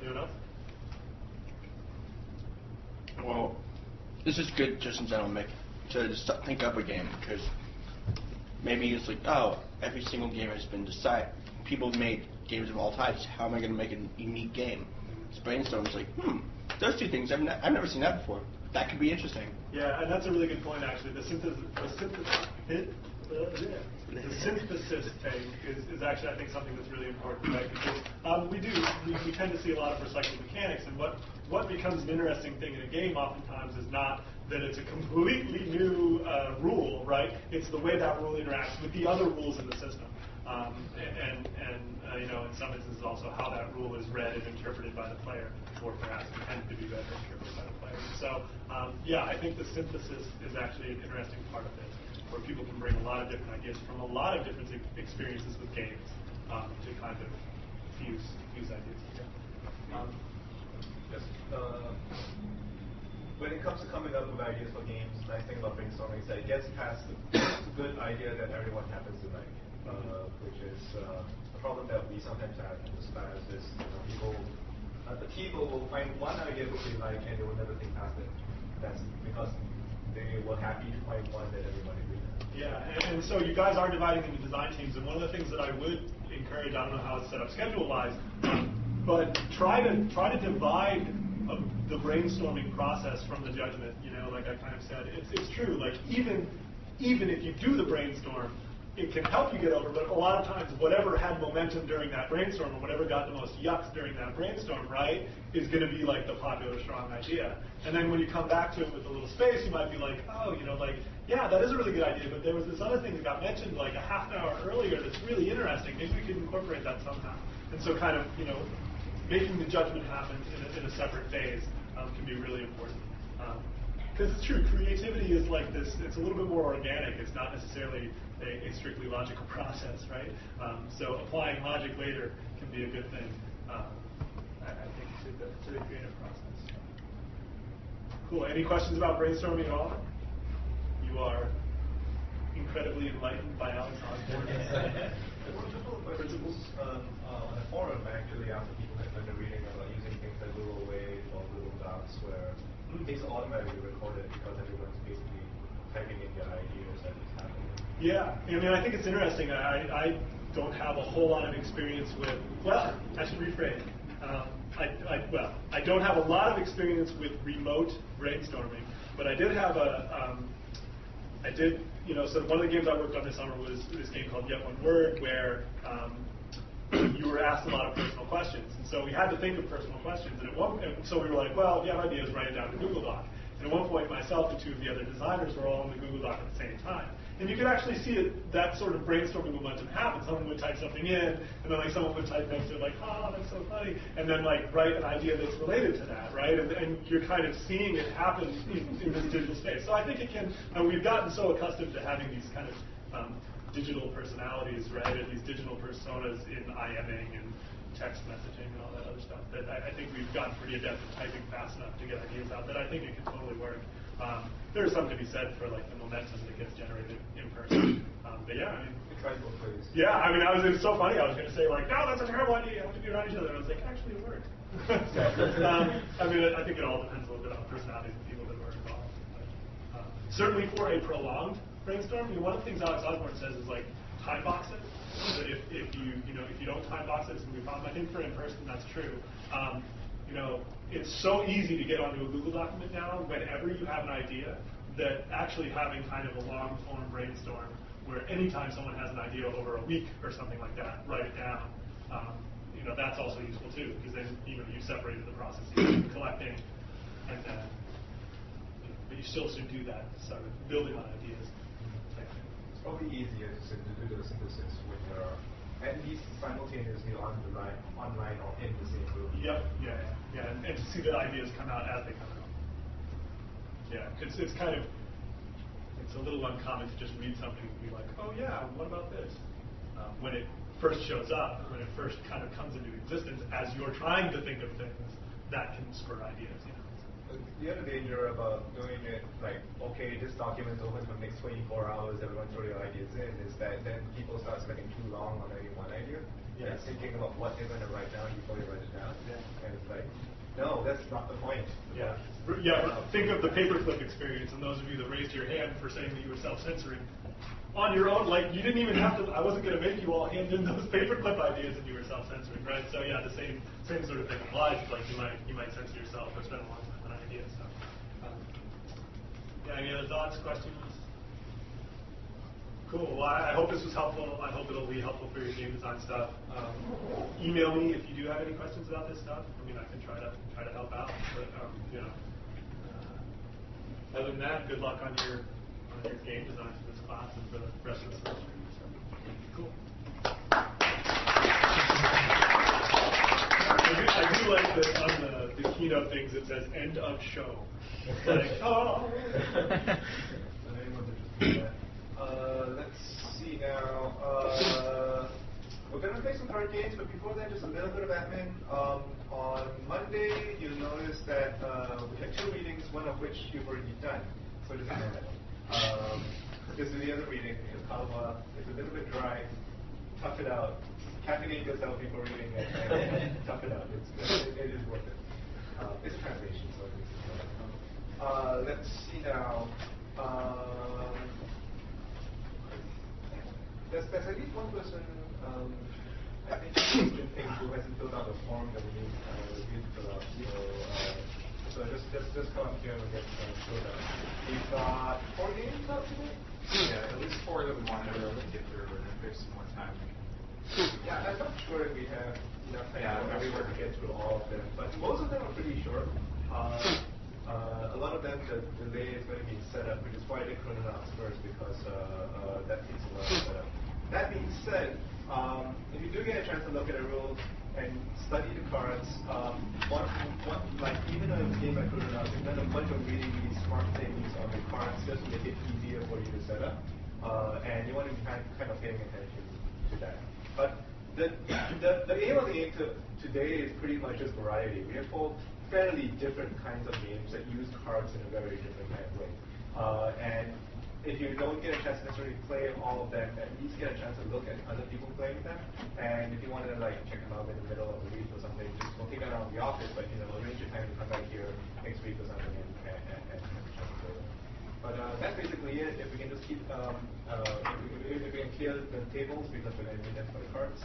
Speaker 3: Anyone else?
Speaker 5: Well, this is good just in general, Mick, to just think up a game, because maybe it's like, oh, every single game has been decided. People have made games of all types. How am I going to make a unique game? This brainstorm is like, those two things, I've never seen that before. That could be interesting.
Speaker 3: Yeah, and that's a really good point, actually. The synthesis thing is actually, I think, something that's really important, right? Because we tend to see a lot of recycled mechanics, and what becomes an interesting thing in a game oftentimes is not that it's a completely new rule, right? It's the way that rule interacts with the other rules in the system. You know, in some instances also how that rule is read and interpreted by the player, or perhaps intended to be read or interpreted by the player. So, yeah, I think the synthesis is actually an interesting part of this, where people can bring a lot of different ideas from a lot of different experiences with games to kind of fuse ideas together.
Speaker 9: Yes. When it comes to coming up with ideas for games, the nice thing about brainstorming is that it gets past the good idea that everyone happens to like, which is a problem that we sometimes have in this class is the people will find one idea which they like and they will never think past it. That's because they were happy to find one that everyone agreed on.
Speaker 3: Yeah, and so you guys are dividing into design teams, and one of the things that I would encourage, I don't know how it's set up schedule-wise, but try to divide the brainstorming process from the judgment. You know, like I kind of said, it's true. Like even if you do the brainstorm, it can help you get over, but a lot of times whatever had momentum during that brainstorm or whatever got the most yucks during that brainstorm, right, is going to be like the popular strong idea. And then when you come back to it with a little space, you might be like, oh, you know, like, yeah, that is a really good idea, but there was this other thing that got mentioned like a half an hour earlier that's really interesting. Maybe we could incorporate that somehow. And so kind of, you know, making the judgment happen in a separate phase can be really important. Because it's true, creativity is like this, it's a little bit more organic. It's not necessarily a strictly logical process, right? So applying logic later can be a good thing, I think, to the creative process. Cool. Any questions about brainstorming at all? You are incredibly enlightened by Alex Osborn.
Speaker 9: There were a couple of principles on the forum, actually, after people had done the reading about using things like Google Wave or Google Docs, where things are automatically recorded because everyone's basically typing in their ideas as it's happening.
Speaker 3: Yeah, I mean, I think it's interesting. I don't have a whole lot of experience with, well, I should rephrase. I don't have a lot of experience with remote brainstorming, but I did have so one of the games I worked on this summer was this game called Yet One Word, where you were asked a lot of personal questions. And so we had to think of personal questions. And so we were like, well, if you have ideas, write it down in Google Doc. And at one point, myself and two of the other designers were all in the Google Doc at the same time. And you could actually see that sort of brainstorming momentum happen. Someone would type something in, and then like someone would type next to it like, oh, that's so funny, and then like write an idea that's related to that, right? And you're kind of seeing it happen in this digital space. So I think it can, and we've gotten so accustomed to having these kind of digital personalities, right, or these digital personas in IMing and text messaging and all that other stuff, that I think we've gotten pretty adept at typing fast enough to get ideas out that I think it can totally work. There's something to be said for like the momentum that gets generated in person. But yeah, I mean, yeah, I mean, it was so funny. I was going to say like, no, that's a terrible idea. You have to do it on each other. And I was like, actually, it worked. So, I mean, I think it all depends a little bit on personalities and people that were involved. But, certainly for a prolonged brainstorm, one of the things Alex Osborn says is like time box it. So that if you don't time box it, it's going to be a problem. I think for in person, that's true. It's so easy to get onto a Google document now whenever you have an idea that actually having kind of a long-form brainstorm where anytime someone has an idea over a week or something like that, write it down. That's also useful too, because then you separated the processes of collecting and then, but you still should do that sort of building on ideas.
Speaker 9: It's probably easier to do the synthesis when you're at least simultaneously online or in the same room.
Speaker 3: Yep, yeah, and to see the ideas come out as they come out. Yeah, it's a little uncommon to just read something and be like, oh yeah, what about this? When it first shows up, when it first kind of comes into existence, as you're trying to think of things, that can spur ideas.
Speaker 9: The other danger about doing it like, okay, this document's open for the next 24 hours, everyone throw your ideas in, is that then people start spending too long on any one idea. Yeah. And thinking about what they're going to write down before they write it down. Yeah. And it's like, no, that's not the point.
Speaker 3: Yeah. Think of the paperclip experience, and those of you that raised your hand for saying that you were self-censoring. On your own, like, you didn't even have to, I wasn't going to make you all hand in those paperclip ideas and you were self-censoring, right? So yeah, the same sort of thing applies. Like, you might censor yourself or spend a long time on an idea. So, any other thoughts, questions? Cool. Well, I hope this was helpful. I hope it'll be helpful for your game design stuff. Email me if you do have any questions about this stuff. I mean, I can try to help out. But other than that, good luck on your game design for this class and for the rest of the semester. So, cool. I do like that on the keynote things it says end of show. It's like, oh.
Speaker 9: Let's see now. We're going to play some card games, but before that, just a little bit of admin. On Monday, you'll notice that we had 2 readings, one of which you've already done. So just ignore that. This is the other reading in Kalma. It's a little bit dry. Tough it out. Caffeinate yourself before reading it and tough it out. It is worth it. It's a translation, so it's let's see now. There's at least one person, I think, who hasn't filled out the form that we need to fill out. So just come up here and get filled out. We've got 4 games up today?
Speaker 13: Yeah, at least 4 that we wanted to get through, and if there's some more time.
Speaker 9: Yeah, I'm not sure if we have enough time everywhere to get through all of them, but most of them are pretty short. A lot of them, the delay is going to be set up, which is why I did Chrononauts first, because that takes a while to set up. That being said, if you do get a chance to look at the rules and study the cards, like even a game like Chrononauts, you've done a bunch of really, really smart things on the cards just to make it easier for you to set up, and you want to be kind of paying attention to that. But the aim of the game today is pretty much just variety. We have 4 fairly different kinds of games that use cards in a very different kind of way. And if you don't get a chance to necessarily play all of them, at least get a chance to look at other people playing them. And if you want to like check them out in the middle of the week or something, just we'll take that out of the office, but arrange your time to come back here next week or something and play them. But that's basically it. If we can just keep, if we can clear the tables because we're going to need them for the cards.